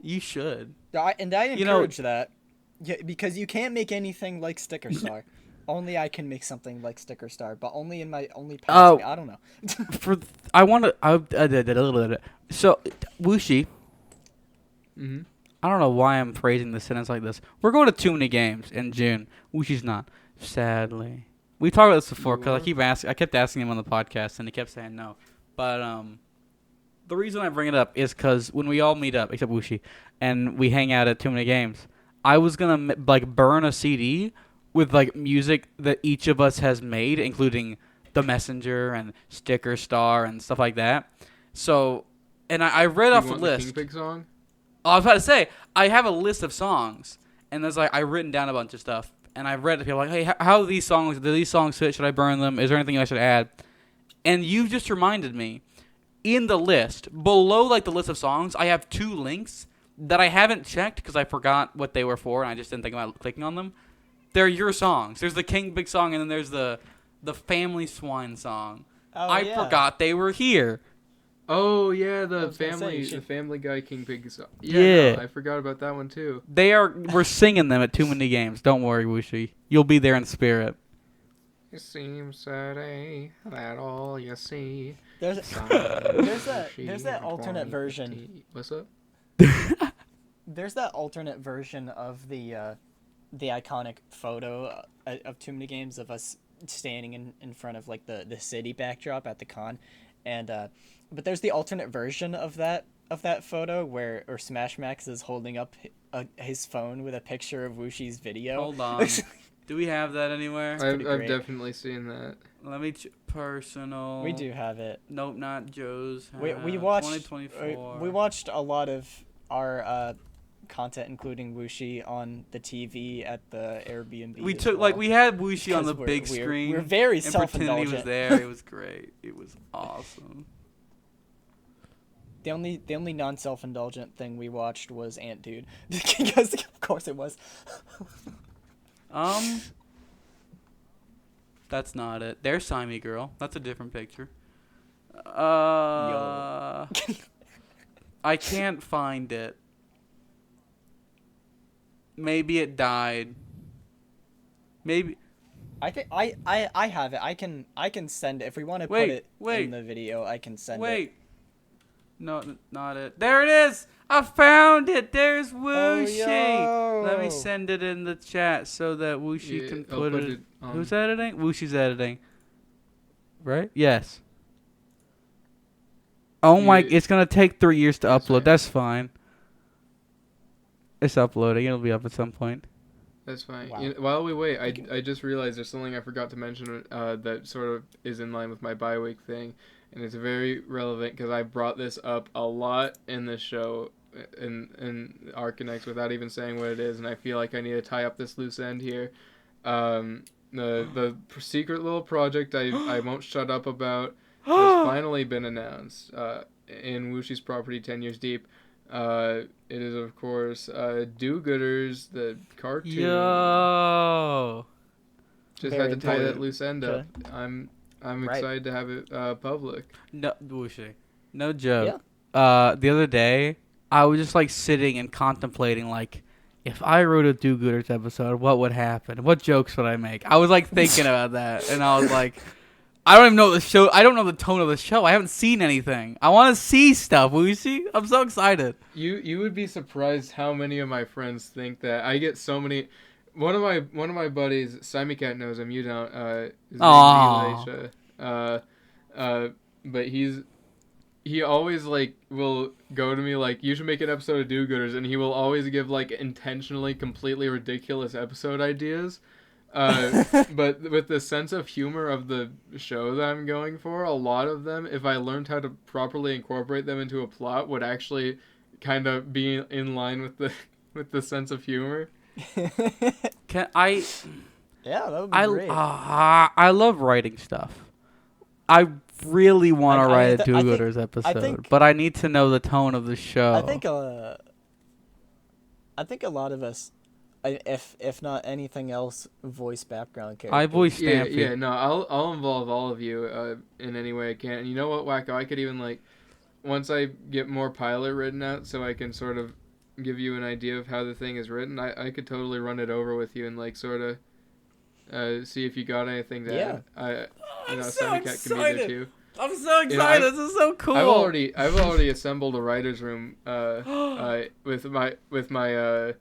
You should. I You know- encourage that. Yeah, because you can't make anything like Sticker Star. Only I can make something like Sticker Star, but only in my only past. Oh. I don't know. I want to. So, Wushi. Mm-hmm. I don't know why I'm phrasing the sentence like this. We're going to too many games in June. Wushi's not. Sadly, we talked about this before because I kept asking him on the podcast, and he kept saying no. But the reason I bring it up is because when we all meet up, except Wushi, and we hang out at too many games, I was gonna burn a CD with like music that each of us has made, including The Messenger and Sticker Star and stuff like that. So, and I read off the list. King Pig song? I was about to say, I have a list of songs, and there's like I've written down a bunch of stuff, and I've read it. People like, hey, how do these songs fit? Should I burn them? Is there anything I should add? And you just reminded me, in the list below, like the list of songs, I have 2 links that I haven't checked because I forgot what they were for, and I just didn't think about clicking on them. They're your songs. There's the King Big song, and then there's the Family Swine song. Oh, I yeah. forgot they were here. Oh yeah, was gonna say, you the should- Family Guy King Pig song. Yeah. No, I forgot about that one too. We're singing them at too many games. Don't worry, Wushi. You'll be there in spirit. It seems today that all you see. There's that alternate version. What's up? There's that alternate version of the iconic photo of too many games of us standing in front of like the city backdrop at the con, and but there's the alternate version of that photo where Smash Max is holding up his phone with a picture of Wushi's video. Hold on. Do we have that anywhere? I've great. definitely seen that. Let me personal. We do have it. Nope, not Joe's. We watched 2024. we watched a lot of our content, including Wushi, on the TV at the Airbnb. We as took well. we had Wushi on the Because big we're screen. We're very and pretending he was self-indulgent. there. It was great. It was awesome. The only non-self-indulgent thing we watched was Ant Dude, because of course it was. That's not it. There's Simey Girl. That's a different picture. Yo. I can't find it. Maybe it died. Maybe. I think I have it. I can send it if we want to put Wait, it wait. in the video. I can send it. Wait. No, not it. There it is. I found it. There's Wooshi. yo. Let me send it in the chat so that Wooshi Yeah, can I'll put put it. it on. Who's editing? Wooshi's editing. Right? Yes. Oh my! You- It's gonna take 3 years to That's upload. fine. That's fine. It's uploading. It'll be up at some point. That's fine. Wow. While we wait, I just realized there's something I forgot to mention that sort of is in line with my bi-week thing, and it's very relevant because I brought this up a lot in this show in Arcanex without even saying what it is, and I feel like I need to tie up this loose end here. The secret little project I won't shut up about has finally been announced in Wushi's property 10 Years Deep. It is of course Do-Gooders, the cartoon. Yo. Just Very had to tie that important. loose end up. Okay. I'm Right. excited to have it public. No, Wushi. No joke. The other day, I was just like sitting and contemplating, like, if I wrote a Do-Gooders episode, what would happen? What jokes would I make? I was like thinking about that, and I was like, I don't even know the show. I don't know the tone of the show. I haven't seen anything. I want to see stuff. Wushi. I'm so excited. You would be surprised how many of my friends think that. I get so many. One of my buddies, Simon Cat knows him. You don't. His name's Aw. Elisha. But he always like will go to me like, you should make an episode of Do-Gooders, and he will always give like intentionally completely ridiculous episode ideas. But with the sense of humor of the show that I'm going for, a lot of them, if I learned how to properly incorporate them into a plot, would actually kind of be in line with the sense of humor. Can I? Yeah, that would be great. I love writing stuff. I really want to I write a think- Do-Gooders episode, think- but I need to know the tone of the show. I think a lot of us, if not anything else, voice background characters. I voice Stampy. Yeah. No, I'll involve all of you in any way I can. And you know what, Wacko? I could even like, once I get more pilot written out, so I can sort of give you an idea of how the thing is written. I could totally run it over with you and like sort of see if you got anything to Yeah. add. I'm so Simon Cat can be excited. there too. I'm so You know, excited. This is so cool. I've already assembled a writers room with my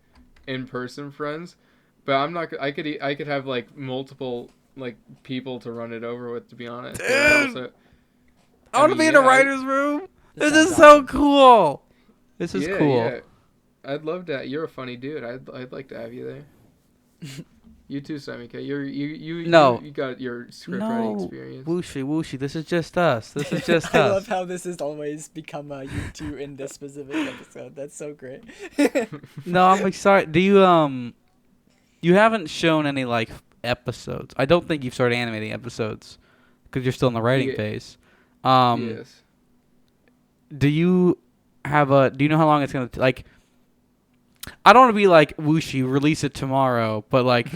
in-person friends, but I'm not. I could have like multiple like people to run it over with. To be honest, Dude! I want to be in a writer's room. This sounds is so awesome. cool. This is cool. Yeah. I'd love that. You're a funny dude. I'd like to have you there. You too, Simon K. No. You got your script writing No, experience. Wushy. This is just us. This is just I us. love how this has always become you two in this specific episode. That's so great. No, I'm excited. Do you haven't shown any like episodes? I don't think you've started animating episodes because you're still in the writing Yeah. phase. Yes. Do you know how long it's gonna like? I don't want to be like Wushy, release it tomorrow, but like,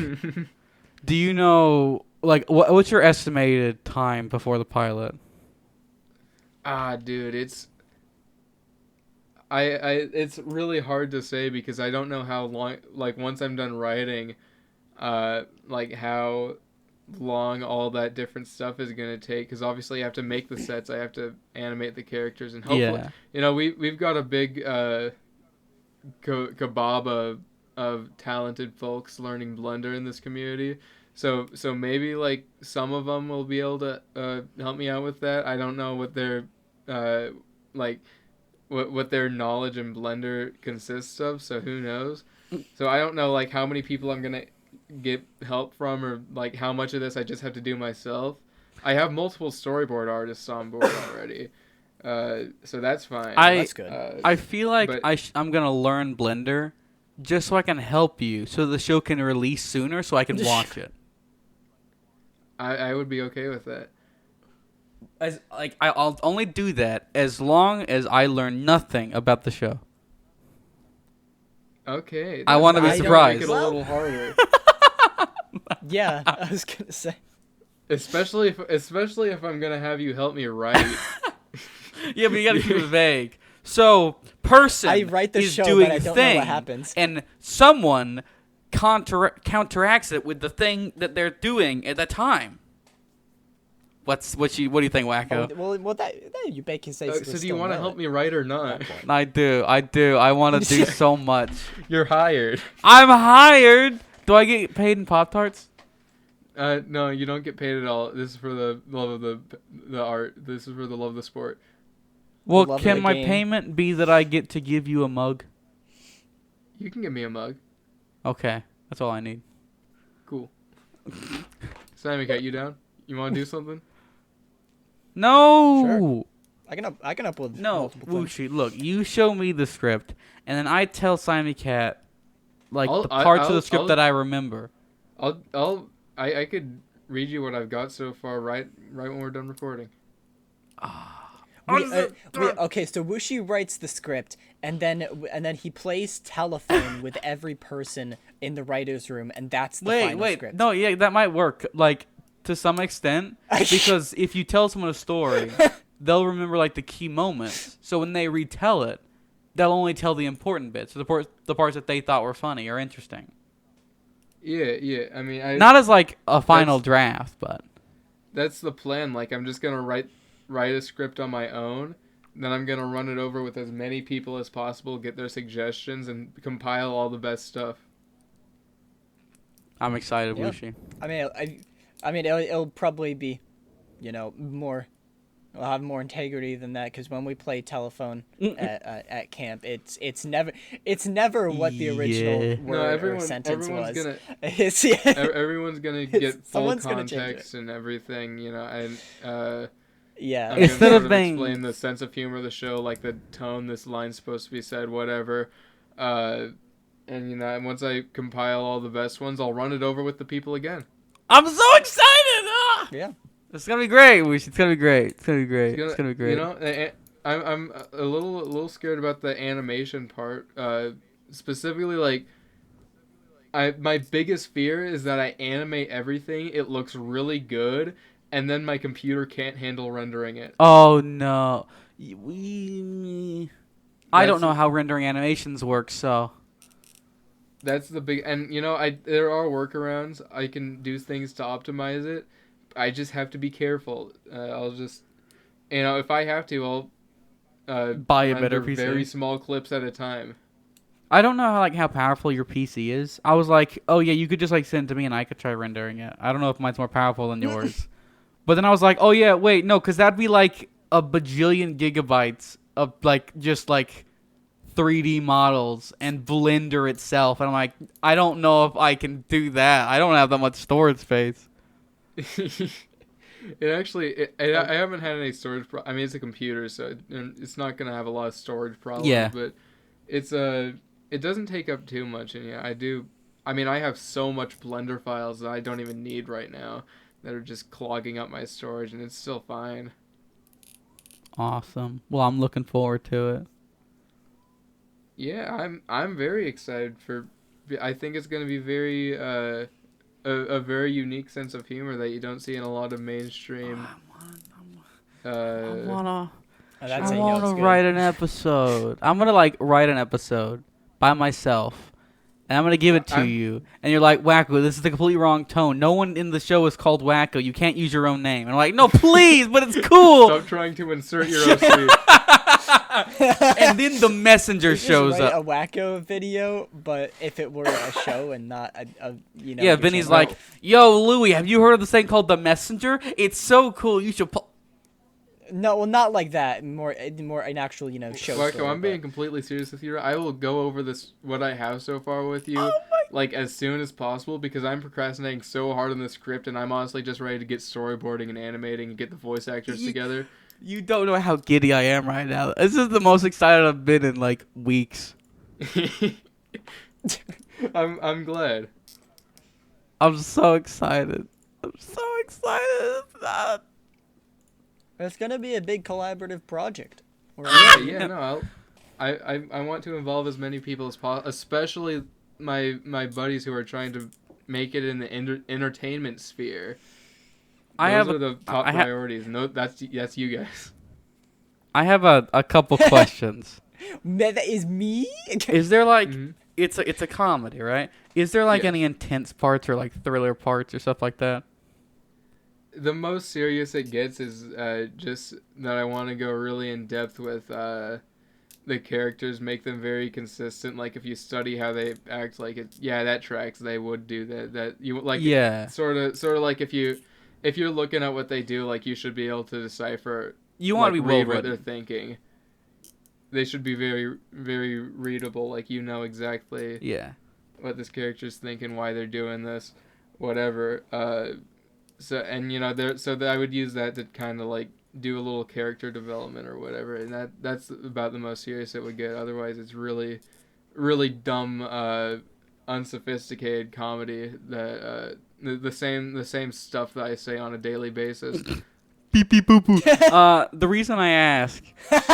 do you know like what's your estimated time before the pilot? Dude, it's it's really hard to say because I don't know how long. Like once I'm done writing, like how long all that different stuff is gonna take. Because obviously I have to make the sets, I have to animate the characters, and hopefully, we've got a big kebab of talented folks learning Blender in this community. So maybe like some of them will be able to help me out with that. I don't know what their like what their knowledge in Blender consists of. So who knows? So I don't know like how many people I'm gonna get help from, or like how much of this I just have to do myself. I have multiple storyboard artists on board already. So that's fine. That's good. I feel like but- I'm gonna learn Blender just so I can help you, so the show can release sooner, so I can watch it. I would be okay with that. I'll only do that as long as I learn nothing about the show. Okay. I wanna be that's gonna surprised. Make it a little harder. Yeah, I was gonna say. Especially if I'm gonna have you help me write. Yeah, but you gotta keep it vague. So, person I write the is show, doing but I don't know thing, what happens. and someone counteracts it with the thing that they're doing at the time. What do you think, Wacko? Well, that you can say. So do you want to help me write or not? I do. I want to do so much. You're hired. I'm hired. Do I get paid in Pop-Tarts? No, you don't get paid at all. This is for the love of the art. This is for the love of the sport. Well, love of can the my game. payment be that I get to give you a mug? You can give me a mug. Okay, that's all I need. Cool. Sammy Cat, you down? You want to do something? No. Sure. I can upload No, multiple things. Wushi, look, you show me the script, and then I tell Simon Cat, like, I'll- the parts of I'll- the script I'll- that I remember. I could read you what I've got so far right when we're done recording. Okay, so Wushi writes the script, and then he plays telephone with every person in the writers' room, and that's the final script. No, yeah, that might work, like, to some extent, because if you tell someone a story, they'll remember, like, the key moments. So when they retell it, they'll only tell the important bits, the parts that they thought were funny or interesting. Yeah. I mean, Not as, like, a final draft, but... That's the plan. Like, I'm just gonna write a script on my own. Then I'm gonna run it over with as many people as possible, get their suggestions, and compile all the best stuff. I'm excited, Yeah. Wushi. I mean, it'll probably be, more. We'll have more integrity than that, because when we play telephone at camp, it's never what the original Yeah. word or sentence everyone's was. gonna everyone's gonna get full Someone's gonna change context and everything, and Yeah. I'm Instead gonna of sort being- explain the sense of humor of the show, like the tone this line's supposed to be said, whatever. And and once I compile all the best ones, I'll run it over with the people again. I'm so excited! Ah! Yeah. It's gonna be great, Wushi. It's gonna be great. It's gonna be great. It's gonna be great. I'm a little scared about the animation part. Specifically, like, my biggest fear is that I animate everything, it looks really good, and then my computer can't handle rendering it. Oh no. I don't That's- know how rendering animations work, so That's the big, and there are workarounds. I can do things to optimize it. I just have to be careful. I'll just, if I have to, I'll buy a better render PC. very small clips at a time. I don't know how powerful your PC is. I was like, oh yeah, you could just send it to me and I could try rendering it. I don't know if mine's more powerful than yours. But then I was like, oh yeah, wait, no, because that'd be like a bajillion gigabytes of just 3D models and Blender itself. And I'm like, I don't know if I can do that. I don't have that much storage space. I haven't had any storage. I mean, it's a computer, so it's not gonna have a lot of storage problems. Yeah. But it doesn't take up too much, and yeah, I do. I mean, I have so much Blender files that I don't even need right now that are just clogging up my storage, and it's still fine. Awesome. Well, I'm looking forward to it. Yeah, I'm very excited for. I think it's gonna be very a very unique sense of humor that you don't see in a lot of mainstream. I wanna That's how you know it's good. write an episode. I'm gonna write an episode by myself, and I'm gonna give it to you. And you're like, Wacko, this is the completely wrong tone. No one in the show is called Wacko. You can't use your own name. And I'm like, no, please, but it's cool. Stop trying to insert your OC. And then the messenger Just shows write up. a Wacko video, but if it were a show and not a Yeah, a Vinny's channel. like, yo, Louie, have you heard of this thing called The Messenger? It's so cool. You should. No, well, not like that. More an actual show. Wacko, story, I'm being but- completely serious with you. I will go over what I have so far with you, as soon as possible, because I'm procrastinating so hard on the script, and I'm honestly just ready to get storyboarding and animating and get the voice actors together. You don't know how giddy I am right now. This is the most excited I've been in weeks. I'm glad. I'm so excited. I'm so excited. It's gonna be a big collaborative project. Yeah, no, I want to involve as many people as possible, especially my buddies who are trying to make it in the entertainment sphere. Those are the top priorities. No, that's you guys. I have a couple questions. That is me. Is there Mhm. it's a comedy, right? Is there Yes. any intense parts or thriller parts or stuff like that? The most serious it gets is just that I want to go really in depth with the characters, make them very consistent. Like if you study how they act, that tracks. They would do that. That you Yeah. Sort of like if you're looking at what they do, you should be able to decipher. You want to be well read what they're written. thinking. they should be very very readable. Like you know exactly Yeah. what this character's thinking, why they're doing this, whatever. So and there, so that I would use that to kind of like do a little character development or whatever, and that's about the most serious it would get. Otherwise, it's really, really dumb, unsophisticated comedy that the same stuff that I say on a daily basis. Beep beep boop boop. The reason I ask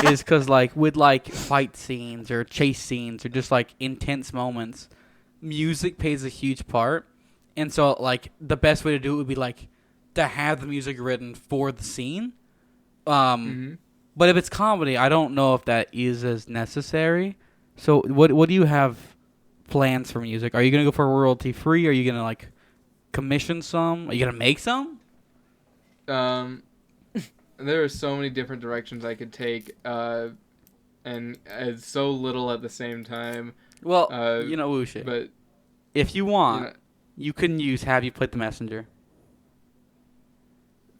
is because like with like fight scenes or chase scenes or just like intense moments, music plays a huge part, and so like the best way to do it would be like to have the music written for the scene. Mm-hmm. But if it's comedy, I don't know if that is as necessary. So what do you have plans for music? Are you gonna go for royalty free? Are you gonna like commission some? Are you gonna make some? There are so many different directions I could take, and it's so little at the same time. Well, Wushi. But If you want, you know, you can use Have You Played the Messenger.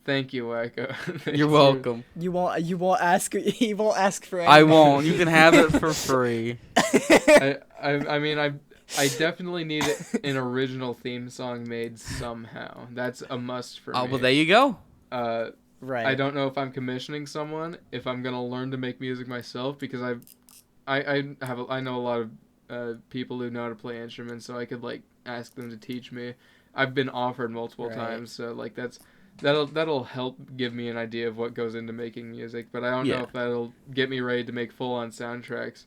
thank you, Wacko. You're welcome. You won't ask for anything. I won't. You can have it for free. I mean, I definitely need an original theme song made somehow. That's a must for me. Oh, well, there you go. Right. I don't know if I'm commissioning someone, if I'm gonna learn to make music myself, because I know a lot of people who know how to play instruments, so I could like ask them to teach me. I've been offered multiple times, so like that'll help give me an idea of what goes into making music, but I don't know if that'll get me ready to make full-on soundtracks.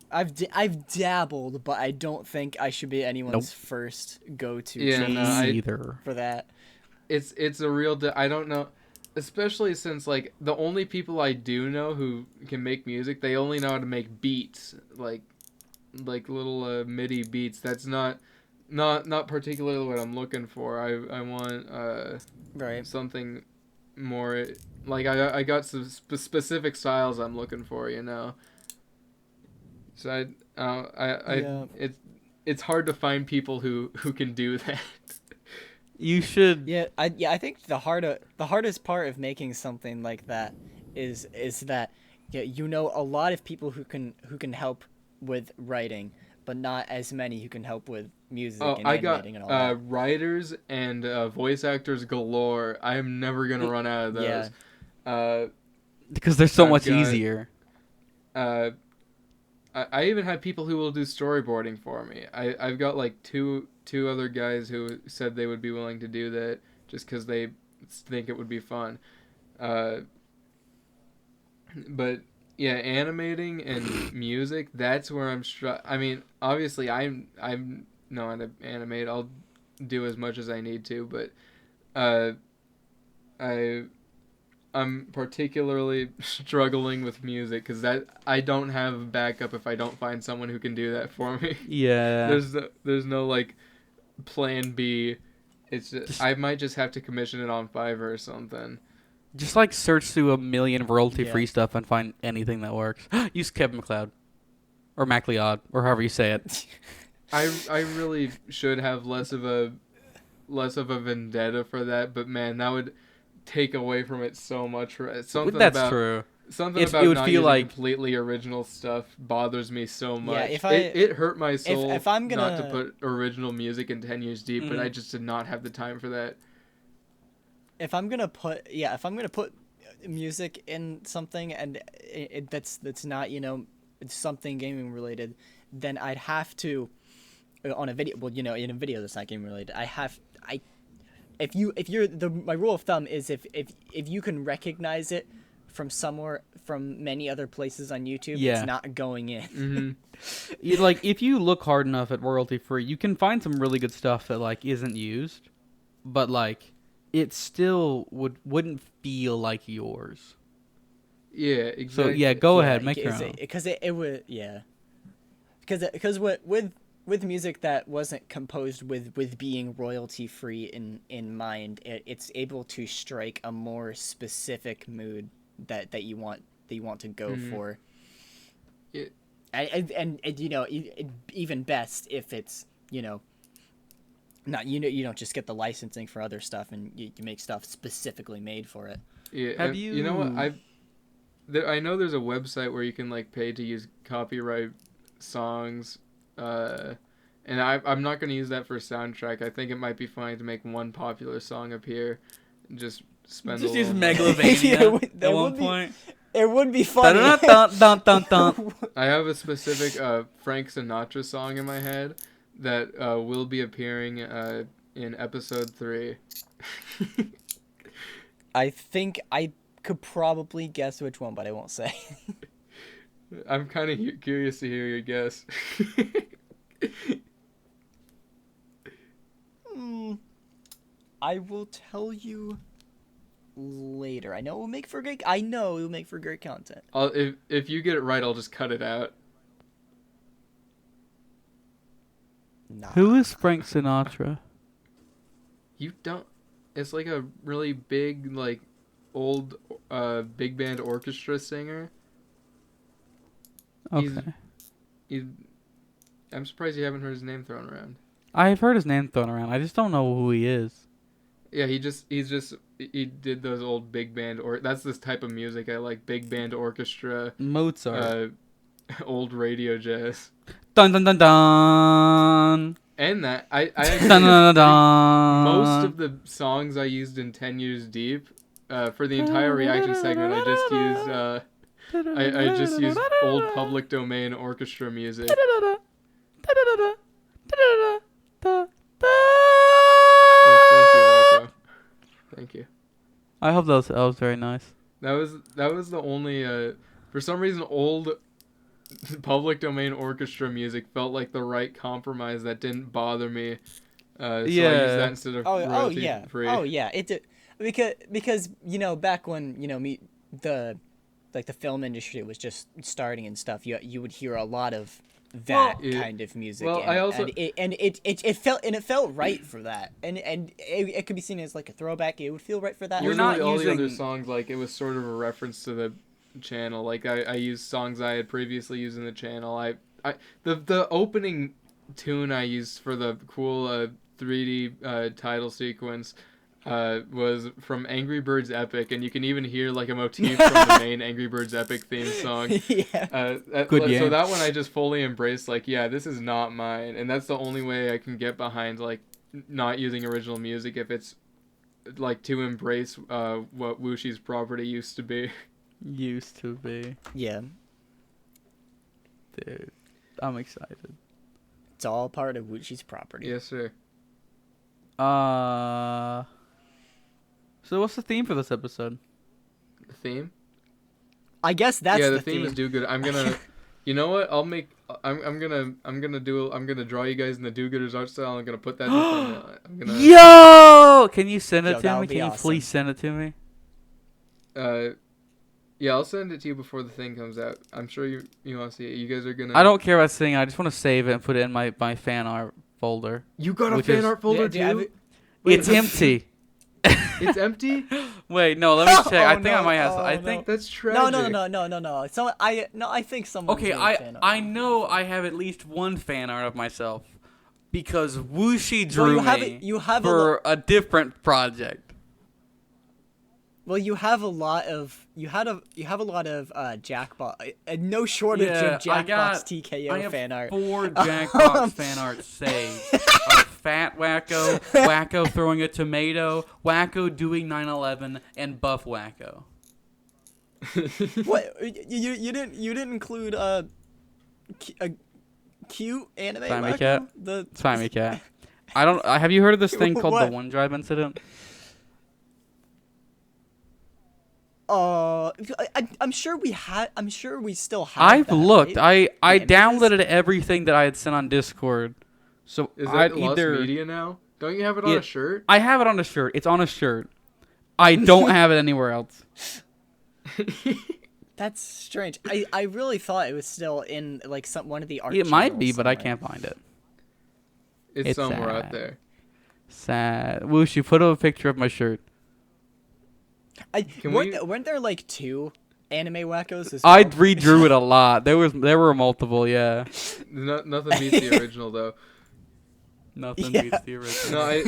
I've dabbled, but I don't think I should be anyone's first go-to Either. for that. It's a real I don't know, especially since like the only people I do know who can make music, they only know how to make beats, like little MIDI beats. That's not particularly what I'm looking for. I want something more like I got some specific styles I'm looking for, So it's hard to find people who can do that. You should. I think the hardest part of making something like that is that a lot of people who can help with writing, but not as many who can help with music and animating and all that. Writers and voice actors galore. I am never gonna run out of those. Yeah. Because they're so much easier. I even have people who will do storyboarding for me. I've got like two other guys who said they would be willing to do that just because they think it would be fun. But yeah, animating and music, that's where I'm I mean, obviously I'm know how to animate. I'll do as much as I need to, but I'm particularly struggling with music because I don't have backup if I don't find someone who can do that for me. Yeah. There's no like plan B. It's I might just have to commission it on Fiverr or something. Just like search through a million royalty-free stuff and find anything that works. Use Kevin MacLeod or MacLeod or however you say it. I really should have less of a vendetta for that, but man, that would take away from it so much. Something That's about, true. Something it about would not feel using like completely original stuff bothers me so much. Yeah, it hurt my soul if I'm gonna, not to put original music in 10 Years Deep, but I just did not have the time for that. If I'm gonna put music in something and that's not it's something gaming related, then I'd have to on a video. Well, in a video that's not gaming related, my rule of thumb is if you can recognize it from somewhere, from many other places on YouTube, it's not going in. Mm-hmm. Like if you look hard enough at royalty free, you can find some really good stuff that like isn't used, but like it still wouldn't feel like yours. Yeah, exactly. So yeah, go ahead, make your own. Because it would because with music that wasn't composed with being royalty free in mind, it's able to strike a more specific mood that you want to go for. And even best if it's not you don't just get the licensing for other stuff and you make stuff specifically made for it. Yeah, Have you? You know what? I know there's a website where you can like pay to use copyright songs, and I'm not gonna use that for a soundtrack. I think it might be funny to make one popular song appear, and just spend Just a use little money. Megalovania that at would one be- point. It would be funny. Dun, dun, dun, dun, dun. I have a specific Frank Sinatra song in my head that will be appearing in episode 3. I think I could probably guess which one, but I won't say. I'm kind of curious to hear your guess. I will tell you later. I know it will make for great. I know it will make for great content. If you get it right, I'll just cut it out. Nah. Who is Frank Sinatra? You don't. It's like a really big, like, old big band orchestra singer. Okay. I'm surprised you haven't heard his name thrown around. I've heard his name thrown around. I just don't know who he is. Yeah, he did those old big band, or that's this type of music I like, big band orchestra, Mozart. old radio jazz. Dun dun dun dun. And that I actually, Dun dun dun dun. most of the songs I used in 10 Years Deep, for the entire reaction segment, I just used old public domain orchestra music. Thank you, Marco. Thank you. I hope that was very nice. That was the only for some reason old public domain orchestra music felt like the right compromise that didn't bother me. So I used that instead of royalty free. Oh yeah, it did because back when the film industry was just starting and stuff, you would hear a lot of that kind of music. Well, and, I also it felt right for that, and it could be seen as like a throwback. It would feel right for that. You're Literally not all the other using- songs, like it was sort of a reference to the channel. Like I used songs I had previously used in the channel. The opening tune I used for the cool 3D title sequence was from Angry Birds Epic, and you can even hear like a motif from the main Angry Birds Epic theme song. Yeah. Good So game. that one I just fully embraced. Like, yeah, this is not mine, and that's the only way I can get behind like not using original music if it's like to embrace what Wushi's property used to be. Used to be. Yeah. Dude, I'm excited. It's all part of Wuchi's property. Yes, sir. So what's the theme for this episode? The theme? I guess that's the the theme is do good. I'm gonna, you know what? I'm gonna draw you guys in the do-gooders art style. I'm gonna put that in the thumbnail. I'm gonna. Yo! Can you send it Yo, to that me? would be Can you awesome. please send it to me? Yeah, I'll send it to you before the thing comes out. I'm sure you want to see it. You guys are gonna. I don't care about singing. I just want to save it and put it in my fan art folder. You got a which fan is- art folder Yeah, too? It's empty. It's empty? Wait, no. Let me check. I Oh, think I no. might have. Oh, I no. think. That's tragic. No. So I think someone. Okay, I know I have at least one fan art of myself because Wushi drew you have me for a different project. Well, you have a lot of Jackbox, no shortage of Jackbox TKO I have fan art. 4 Jackbox fan art saved. Of Fat Wacko, Wacko throwing a tomato, Wacko doing 9/11, and Buff Wacko. What you didn't include a cute anime Simon Wacko? Cat? The Simon Cat. I don't. Have you heard of this thing called What? the OneDrive incident? I'm sure we had. I'm sure we still have. I've that, looked. right? I Images? downloaded everything that I had sent on Discord. So Is I'd that lost either media now? Don't you have it on Yeah. a shirt? I have it on a shirt. It's on a shirt. I don't have it anywhere else. That's strange. I really thought it was still in like one of the art. It might be, channels but I somewhere. can't find it. It's It's somewhere sad. out there. Sad. Whoosh, you put up a picture of my shirt. Weren't there like 2 anime wackos as I well? redrew it a lot. There were multiple, yeah. Nothing beats the original though. Nothing Yeah. beats the original. No,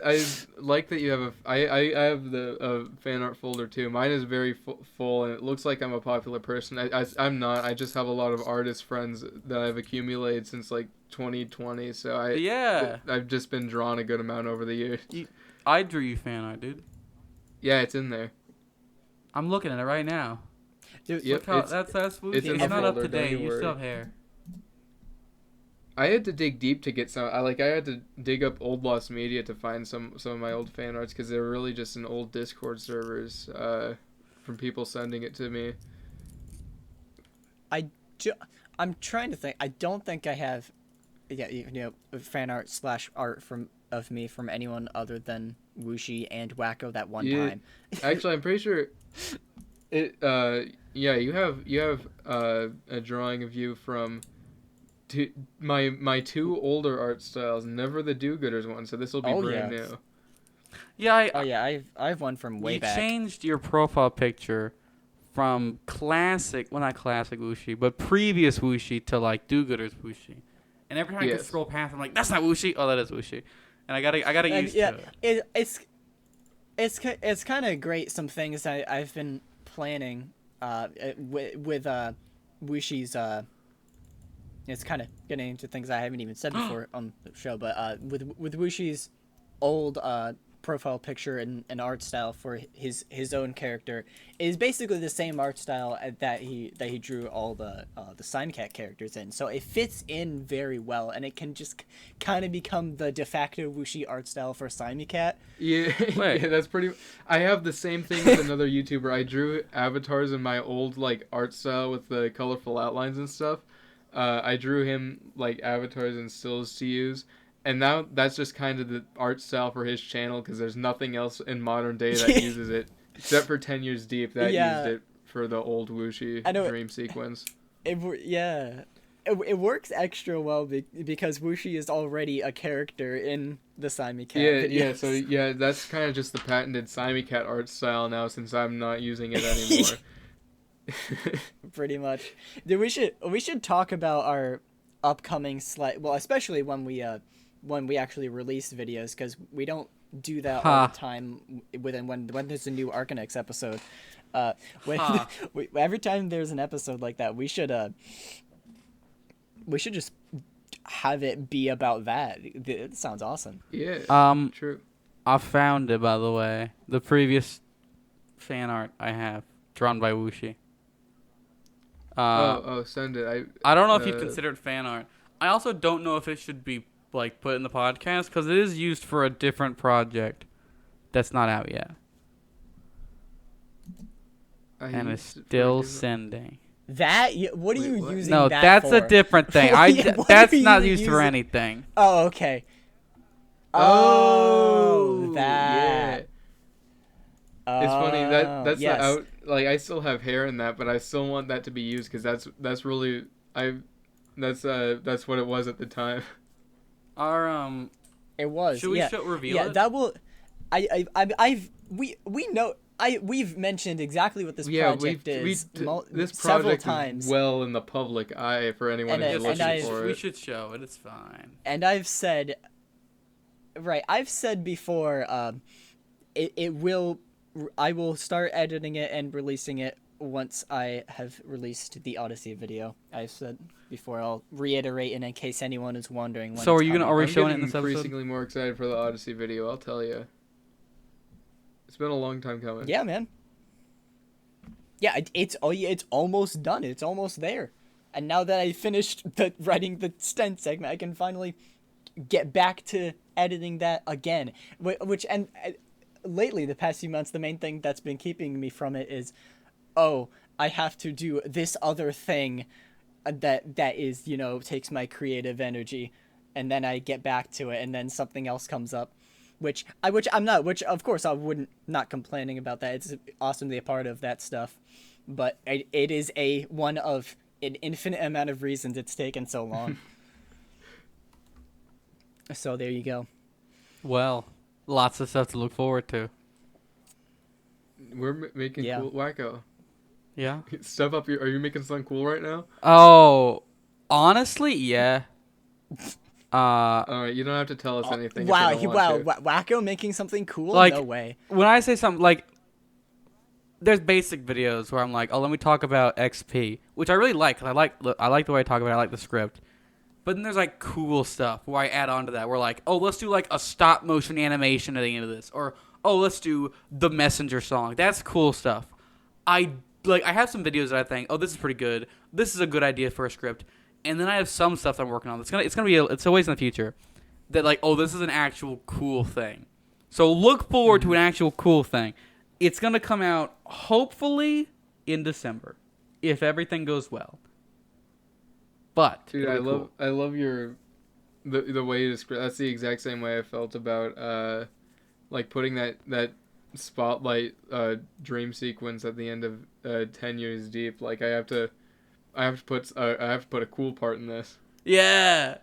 I like that you have I have the fan art folder too. Mine is very full, and it looks like I'm a popular person. I'm not. I just have a lot of artist friends that I've accumulated since like 2020. So Yeah. I've just been drawn a good amount over the years. I drew you fan art, dude. Yeah, it's in there. I'm looking at it right now. Dude, Yep, Look how it's that's it's in it's the not up folder, to don't date. you You worry. still have hair. I had to dig deep to get some. I had to dig up old lost media to find some of my old fan arts because they're really just in old Discord servers from people sending it to me. I'm trying to think. I don't think I have, fan art / art of me from anyone other than Wuxi and Wacko that one Yeah. time. Actually, I'm pretty sure it. Yeah, you have a drawing of you from. My two older art styles, never the do-gooders one, so this will be Oh, brand yeah. new. Yeah, Oh yeah, I have one from way you back. changed your profile picture from classic, well not classic Wuxi, but previous Wuxi to like do-gooders Wuxi. And every time I Yes. scroll past, I'm like, that's not Wuxi. Oh, that is Wuxi. And I gotta And used yeah, to it. it's kind of great. Some things I've been planning with Wushi's. It's kind of getting into things I haven't even said before on the show, but with Wushi's old profile picture and art style for his own character is basically the same art style that he drew all the Sign Cat characters in. So it fits in very well, and it can just kind of become the de facto Wuxi art style for Sign Cat. Yeah, Wait. yeah, that's pretty. I have the same thing with another YouTuber. I drew avatars in my old like art style with the colorful outlines and stuff. I drew him like avatars and stills to use, and now that's just kind of the art style for his channel because there's nothing else in modern day that uses it except for 10 Years Deep that Yeah. used it for the old Wuxi I know dream sequence. It works extra well because Wuxi is already a character in the Simon Cat Yeah, videos. yeah. So yeah, that's kind of just the patented Simon Cat art style now since I'm not using it anymore. Pretty much. Dude, we should talk about our upcoming well, especially when we actually release videos, because we don't do that all the time when there's a new Arcanex episode. When every time there's an episode like that, we should just have it be about that. It sounds awesome. Yeah. True. I found it, by the way. The previous fan art I have drawn by Wuxi. Send it. I don't know if you'd consider it fan art. I also don't know if it should be like put in the podcast because it is used for a different project that's not out yet, and it's still sending. What are you using? No, that that's for? a different thing. What That's are you not used for using- anything. Oh, okay. Oh, that. Yeah. It's funny that's yes. not out. Like I still have hair in that, but I still want that to be used because that's really that's what it was at the time. Our It was. Should we yeah. reveal yeah, it? that will. We know. We've mentioned exactly what this project is this several project times. is well in the public eye for anyone And who's it- and looking I- for it. we should show it. It's fine. And I've said before, I will start editing it and releasing it once I have released the Odyssey video. I've said before. I'll reiterate, and in case anyone is wondering. When So it's are you gonna coming. already I'm showing it getting in this episode? increasingly more excited for the Odyssey video. I'll tell you. It's been a long time coming. Yeah, man. Yeah, it's almost done. It's almost there. And now that I finished writing the Stent segment, I can finally get back to editing that again. Lately, the past few months, the main thing that's been keeping me from it is, I have to do this other thing that is, takes my creative energy, and then I get back to it, and then something else comes up. Which of course I wouldn't not complaining about that. It's awesome to be a part of that stuff, but it is one of an infinite amount of reasons it's taken so long. So there you go. Well, lots of stuff to look forward to. We're making Yeah. cool wacko. Yeah. Step up your. Are you making something cool right now? Oh, honestly, yeah. Uh, All right, you don't have to tell us anything Wow, if you don't want to. Wacko making something cool? like No way. when I say something like, there's basic videos where I'm like, oh, let me talk about XP, which I really like. 'Cause I like the way I talk about it. I like the script. But then there's like cool stuff where I add on to that. We're like, oh, let's do like a stop motion animation at the end of this, or oh, let's do the Messenger song. That's cool stuff. I have some videos that I think, oh, this is pretty good. This is a good idea for a script. And then I have some stuff that I'm working on. It's always in the future that like, oh, this is an actual cool thing. So look forward to an actual cool thing. It's gonna come out hopefully in December, if everything goes well. But Dude, I love your the way you describe. That's the exact same way I felt about like putting that spotlight dream sequence at the end of 10 Years Deep. Like I have to put a cool part in this. Yeah,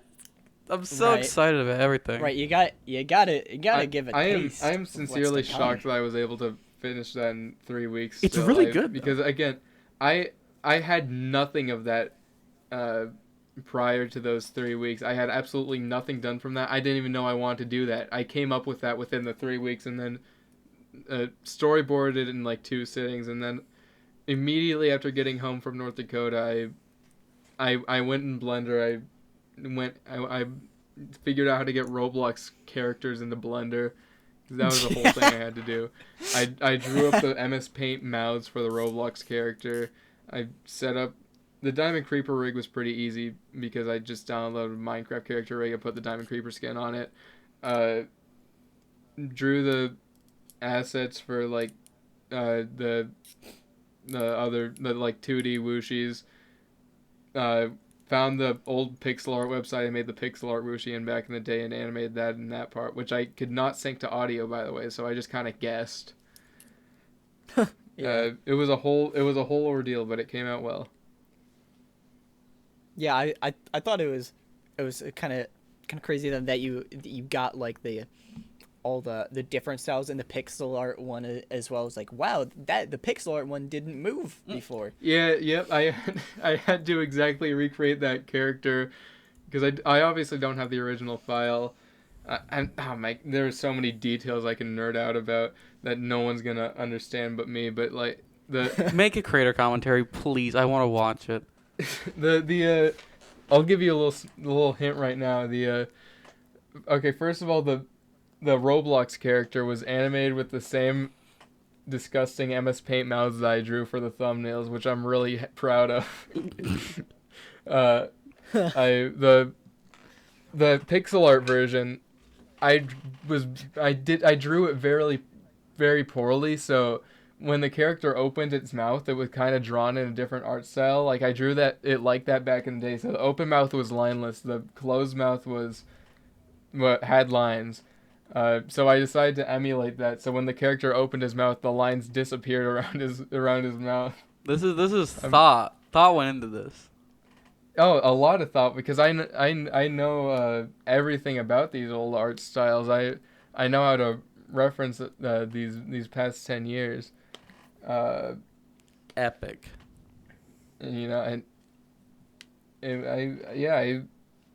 I'm so excited about everything. Right, you gotta give a taste. I am sincerely shocked that I was able to finish that in 3 weeks. It's really good because again, I had nothing of that prior to those 3 weeks. I had absolutely nothing done from that. I didn't even know I wanted to do that. I came up with that within the 3 weeks and then storyboarded it in like 2 sittings, and then immediately after getting home from North Dakota, I went in Blender. I figured out how to get Roblox characters into Blender. That was the whole thing I had to do. I drew up the MS Paint mouths for the Roblox character. I set up the Diamond Creeper rig was pretty easy because I just downloaded Minecraft character rig and put the Diamond Creeper skin on it. Drew the assets for like the like 2D Wooshies. Found the old pixel art website. I made the pixel art Wooshie in back in the day and animated that in that part, which I could not sync to audio, by the way, so I just kind of guessed. Yeah. It was a whole ordeal, but it came out well. Yeah, I thought it was kind of crazy that you got like all the different styles in the pixel art one as well. As like, wow, that the pixel art one didn't move before. Yeah, yep. I had to exactly recreate that character because I obviously don't have the original file. There are so many details I can nerd out about that no one's gonna understand but me. But like make a creator commentary, please. I want to watch it. I'll give you a little hint right now. Okay, first of all, the Roblox character was animated with the same disgusting MS Paint mouths that I drew for the thumbnails, which I'm really proud of. The pixel art version, I drew it very, very poorly, so when the character opened its mouth, it was kind of drawn in a different art style. Like I drew it like that back in the day. So the open mouth was lineless. The closed mouth had lines. So I decided to emulate that. So when the character opened his mouth, the lines disappeared around his mouth. This is thought. Thought went into this. Oh, a lot of thought because I know everything about these old art styles. I know how to reference these past 10 years. Epic. You know,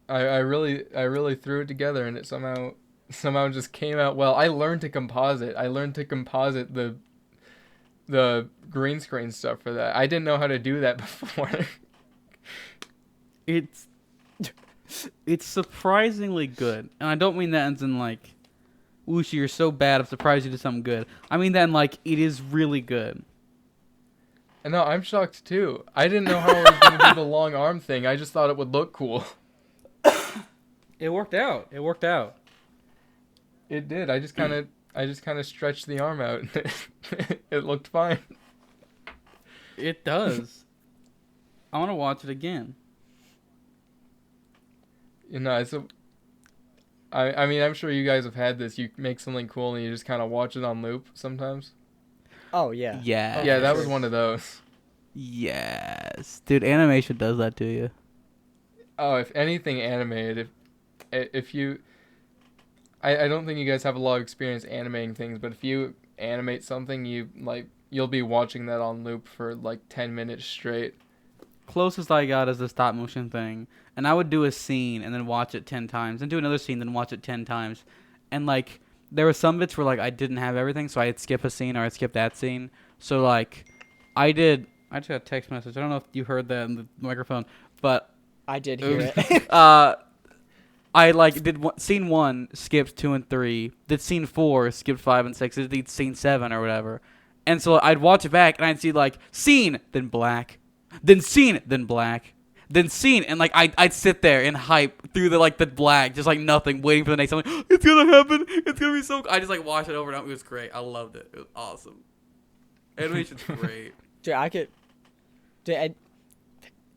I really threw it together, and it somehow just came out well. I learned to composite. The green screen stuff for that. I didn't know how to do that before. It's surprisingly good, and I don't mean that as in like, Wooshie, you're so bad, I'm surprised you did something good. I mean that in like, it is really good. And no, I'm shocked too. I didn't know how I was going to do the long arm thing. I just thought it would look cool. It worked out. It did. I just kind of stretched the arm out. It looked fine. It does. I want to watch it again. You know, I mean, I'm sure you guys have had this. You make something cool and you just kind of watch it on loop sometimes. Oh yeah. Yeah. Yeah, that was one of those. Yes, dude. Animation does that to you. Oh, if anything animated, if you, I don't think you guys have a lot of experience animating things, but if you animate something, you'll be watching that on loop for like 10 minutes straight. closest I got is the stop motion thing, and I would do a scene and then watch it 10 times, and do another scene, then watch it 10 times, and like there were some bits where like I didn't have everything, so I'd skip a scene or I'd skip that scene. So like I just got a text message. I don't know if you heard that in the microphone, but I did hear oops. it. I like did scene 1, skipped 2 and 3, did scene 4, skipped 5 and 6, did scene 7 or whatever. And so I'd watch it back and I'd see like scene, then black, then scene, then black, then scene, and like I'd sit there and hype through the black, just like nothing, waiting for the next. I'm like, it's gonna happen, it's gonna be so. I just like watched it over and over. It was great. I loved it. It was awesome. Animation's great. Dude,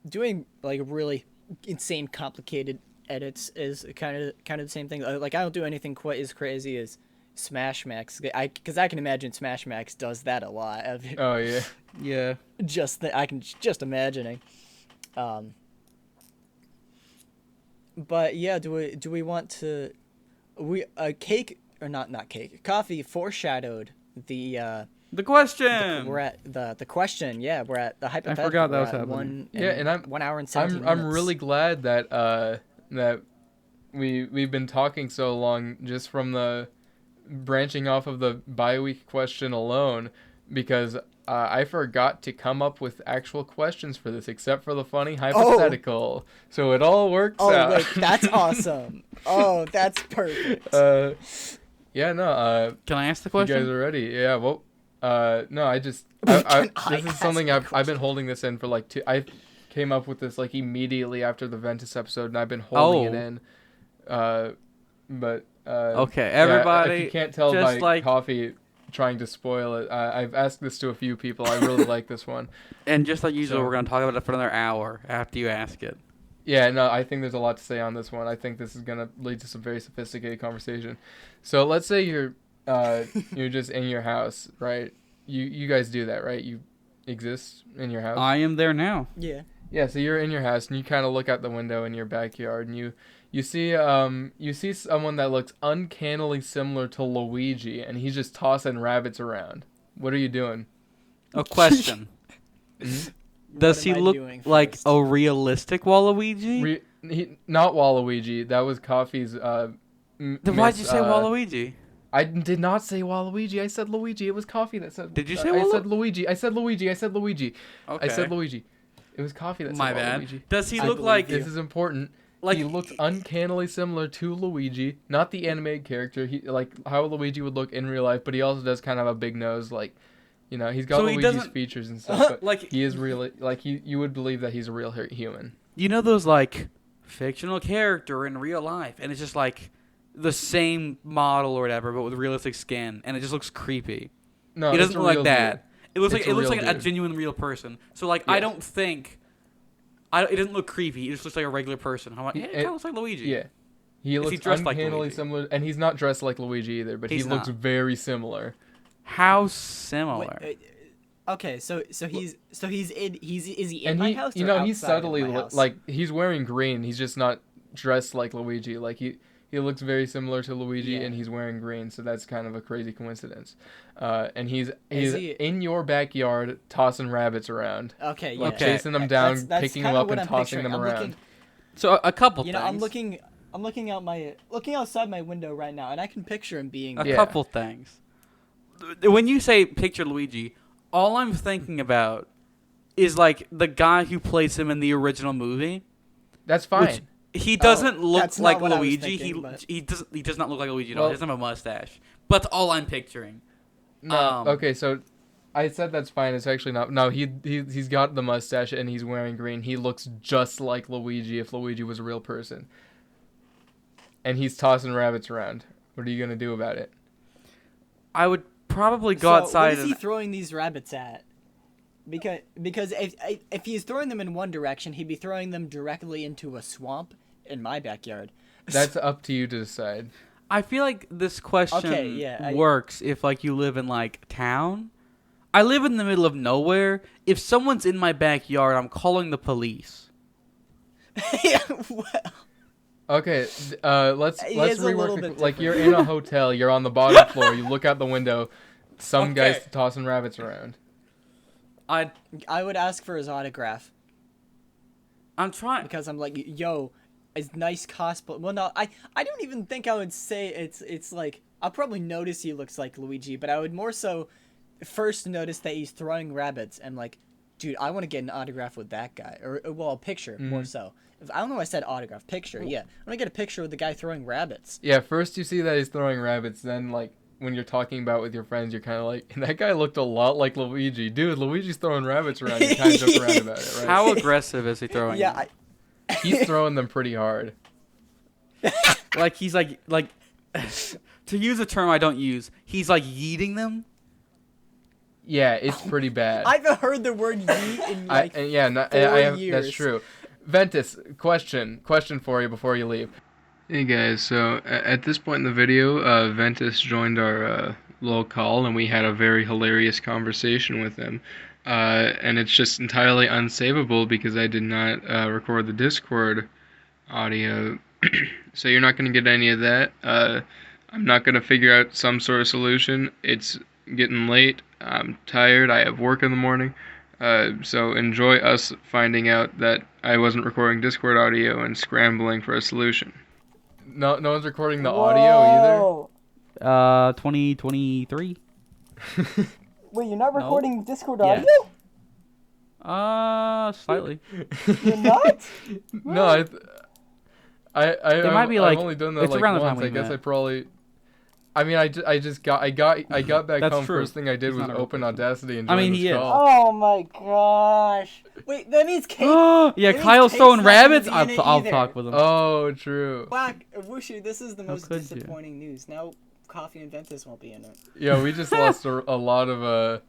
doing like really insane, complicated edits is kind of the same thing. Like I don't do anything quite as crazy as Smash Max, because I can imagine Smash Max does that a lot. Oh yeah, Yeah. I can just imagining. But yeah, do we want to? Cake or not cake? Coffee foreshadowed the. The question. We're at the question. Yeah, we're at the hypothetical. I forgot that was We're at happening. and I'm 1 hour and 17 minutes. I'm really glad that that we've been talking so long just from the branching off of the bi-week question alone, because I forgot to come up with actual questions for this except for the funny hypothetical. So it all works out. Wait, that's awesome. Oh, that's perfect. Yeah, no. Can I ask the You question? guys are ready? Yeah. Well, no. I just Can I this is ask something the I've been holding this in for like two. I came up with this like immediately after the Ventus episode, and I've been holding it in. But Okay, yeah, everybody. if you can't tell just by like coffee trying to spoil it, I've asked this to a few people. I really like this one. and just like usual, So- we're gonna talk about it for another hour after you ask it. Yeah, no, I think there's a lot to say on this one. I think this is gonna lead to some very sophisticated conversation. So let's say you're just in your house, right? You guys do that, right? You exist in your house. I am there now. Yeah. Yeah, so you're in your house and you kind of look out the window in your backyard and you see someone that looks uncannily similar to Luigi, and he's just tossing rabbits around. What are you doing? A question. Does What he am I look doing like first? a realistic Waluigi? Not Waluigi. That was Coffee's. Then why'd you say Waluigi? I did not say Waluigi. I said Luigi. It was Coffee that said. Did you say I said Luigi. I said Luigi. I said Luigi. Okay. I said Luigi. It was Coffee that said My bad. Waluigi. Does he I look believe like you. This is important. like He looks uncannily similar to Luigi, not the animated character. He like how Luigi would look in real life, but he also does kind of have a big nose, like, you know, he's got So he Luigi's doesn't- features and stuff. But like he is really like you would believe that he's a real human. you know those like fictional character in real life, and it's just like the same model or whatever, but with realistic skin, and it just looks creepy. No, It it's doesn't a look like real that. dude. It looks It's like a real a dude. genuine real person. So like I Yes. don't think. It doesn't look creepy. It just looks like a regular person. I'm like, yeah, it kind of looks like Luigi. Yeah, he Is looks he dressed like uncannily Luigi? similar, and he's not dressed like Luigi either, but He's he looks not. very similar. How Wait, similar? okay, so he's is he in And my he, house? you or know, he's outside of subtly my house? like he's wearing green. He's just not dressed like Luigi. Like he looks very similar to Luigi, Yeah. and he's wearing green. So that's kind of a crazy coincidence. And he's he- in your backyard tossing rabbits around, Okay, yeah. like Okay. chasing them down, That's picking them kinda up, what and I'm tossing picturing. them I'm around. looking- So a couple You things. know, I'm looking outside my window right now, and I can picture him being. A Yeah. couple things. When you say picture Luigi, all I'm thinking about is like the guy who plays him in the original movie. That's fine. Which he doesn't look that's not like what I was Luigi. thinking, but- He does not look like Luigi at all. Well- He doesn't have a mustache. But that's all I'm picturing. No, okay, so I said that's fine. It's actually not. No, he's got the mustache and he's wearing green. He looks just like Luigi if Luigi was a real person. And he's tossing rabbits around. What are you gonna do about it? I would probably go So outside what is he and throwing these rabbits at? Because if he's throwing them in one direction, he'd be throwing them directly into a swamp in my backyard. That's up to you to decide. I feel like this question Okay, yeah, works if like you live in like town. I live in the middle of nowhere. If someone's in my backyard, I'm calling the police. Well, Okay, let's He is a little rework. bit Like different. you're in a hotel, you're on the bottom floor, you look out the window, some guy's Okay. tossing rabbits around. I I would ask for his autograph. I'm trying. because I'm like, yo, it's nice cosplay. Well, no, I don't even think I would say it's like I'll probably notice he looks like Luigi, but I would more so first notice that he's throwing rabbits and like, dude, I want to get an autograph with that guy, or well, a picture more so. I don't know why I said autograph. Picture, yeah. I want to get a picture with the guy throwing rabbits. Yeah, first you see that he's throwing rabbits, then like when you're talking about it with your friends, you're kind of like, that guy looked a lot like Luigi. Dude, Luigi's throwing rabbits around. You kind of joke around about it, right? How aggressive is he throwing? Yeah, He's throwing them pretty hard. Like he's like to use a term I don't use. He's like yeeting them. Yeah, it's pretty bad. I haven't heard the word yeet in like 4 years. That's true. Ventus, question for you before you leave. Hey guys, so at this point in the video, Ventus joined our little call, and we had a very hilarious conversation with him. And it's just entirely unsavable because I did not record the Discord audio, so you're not going to get any of that. I'm not going to figure out some sort of solution. It's getting late. I'm tired. I have work in the morning. So enjoy us finding out that I wasn't recording Discord audio and scrambling for a solution. No one's recording the audio Whoa. 2023. Wait, you're not recording Discord Yeah. audio? Slightly. You're not? No, It might be like I've only done that it's like around the once. time we I guess met. I probably. I mean, I got back That's home. true. First thing I did He's was not a real open person. Audacity and I join mean, this he is. call. Oh my gosh. Wait, that means Kate. Yeah, means Kyle's Kate's throwing not rabbits. gonna be in it I'll either. talk with him. Oh, true. Whack, Wushu, this is the most could you? disappointing news. Now Coffee and Ventus won't be in it. Yeah, we just lost a lot of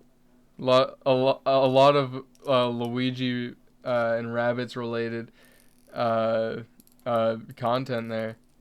Luigi and rabbits related content there.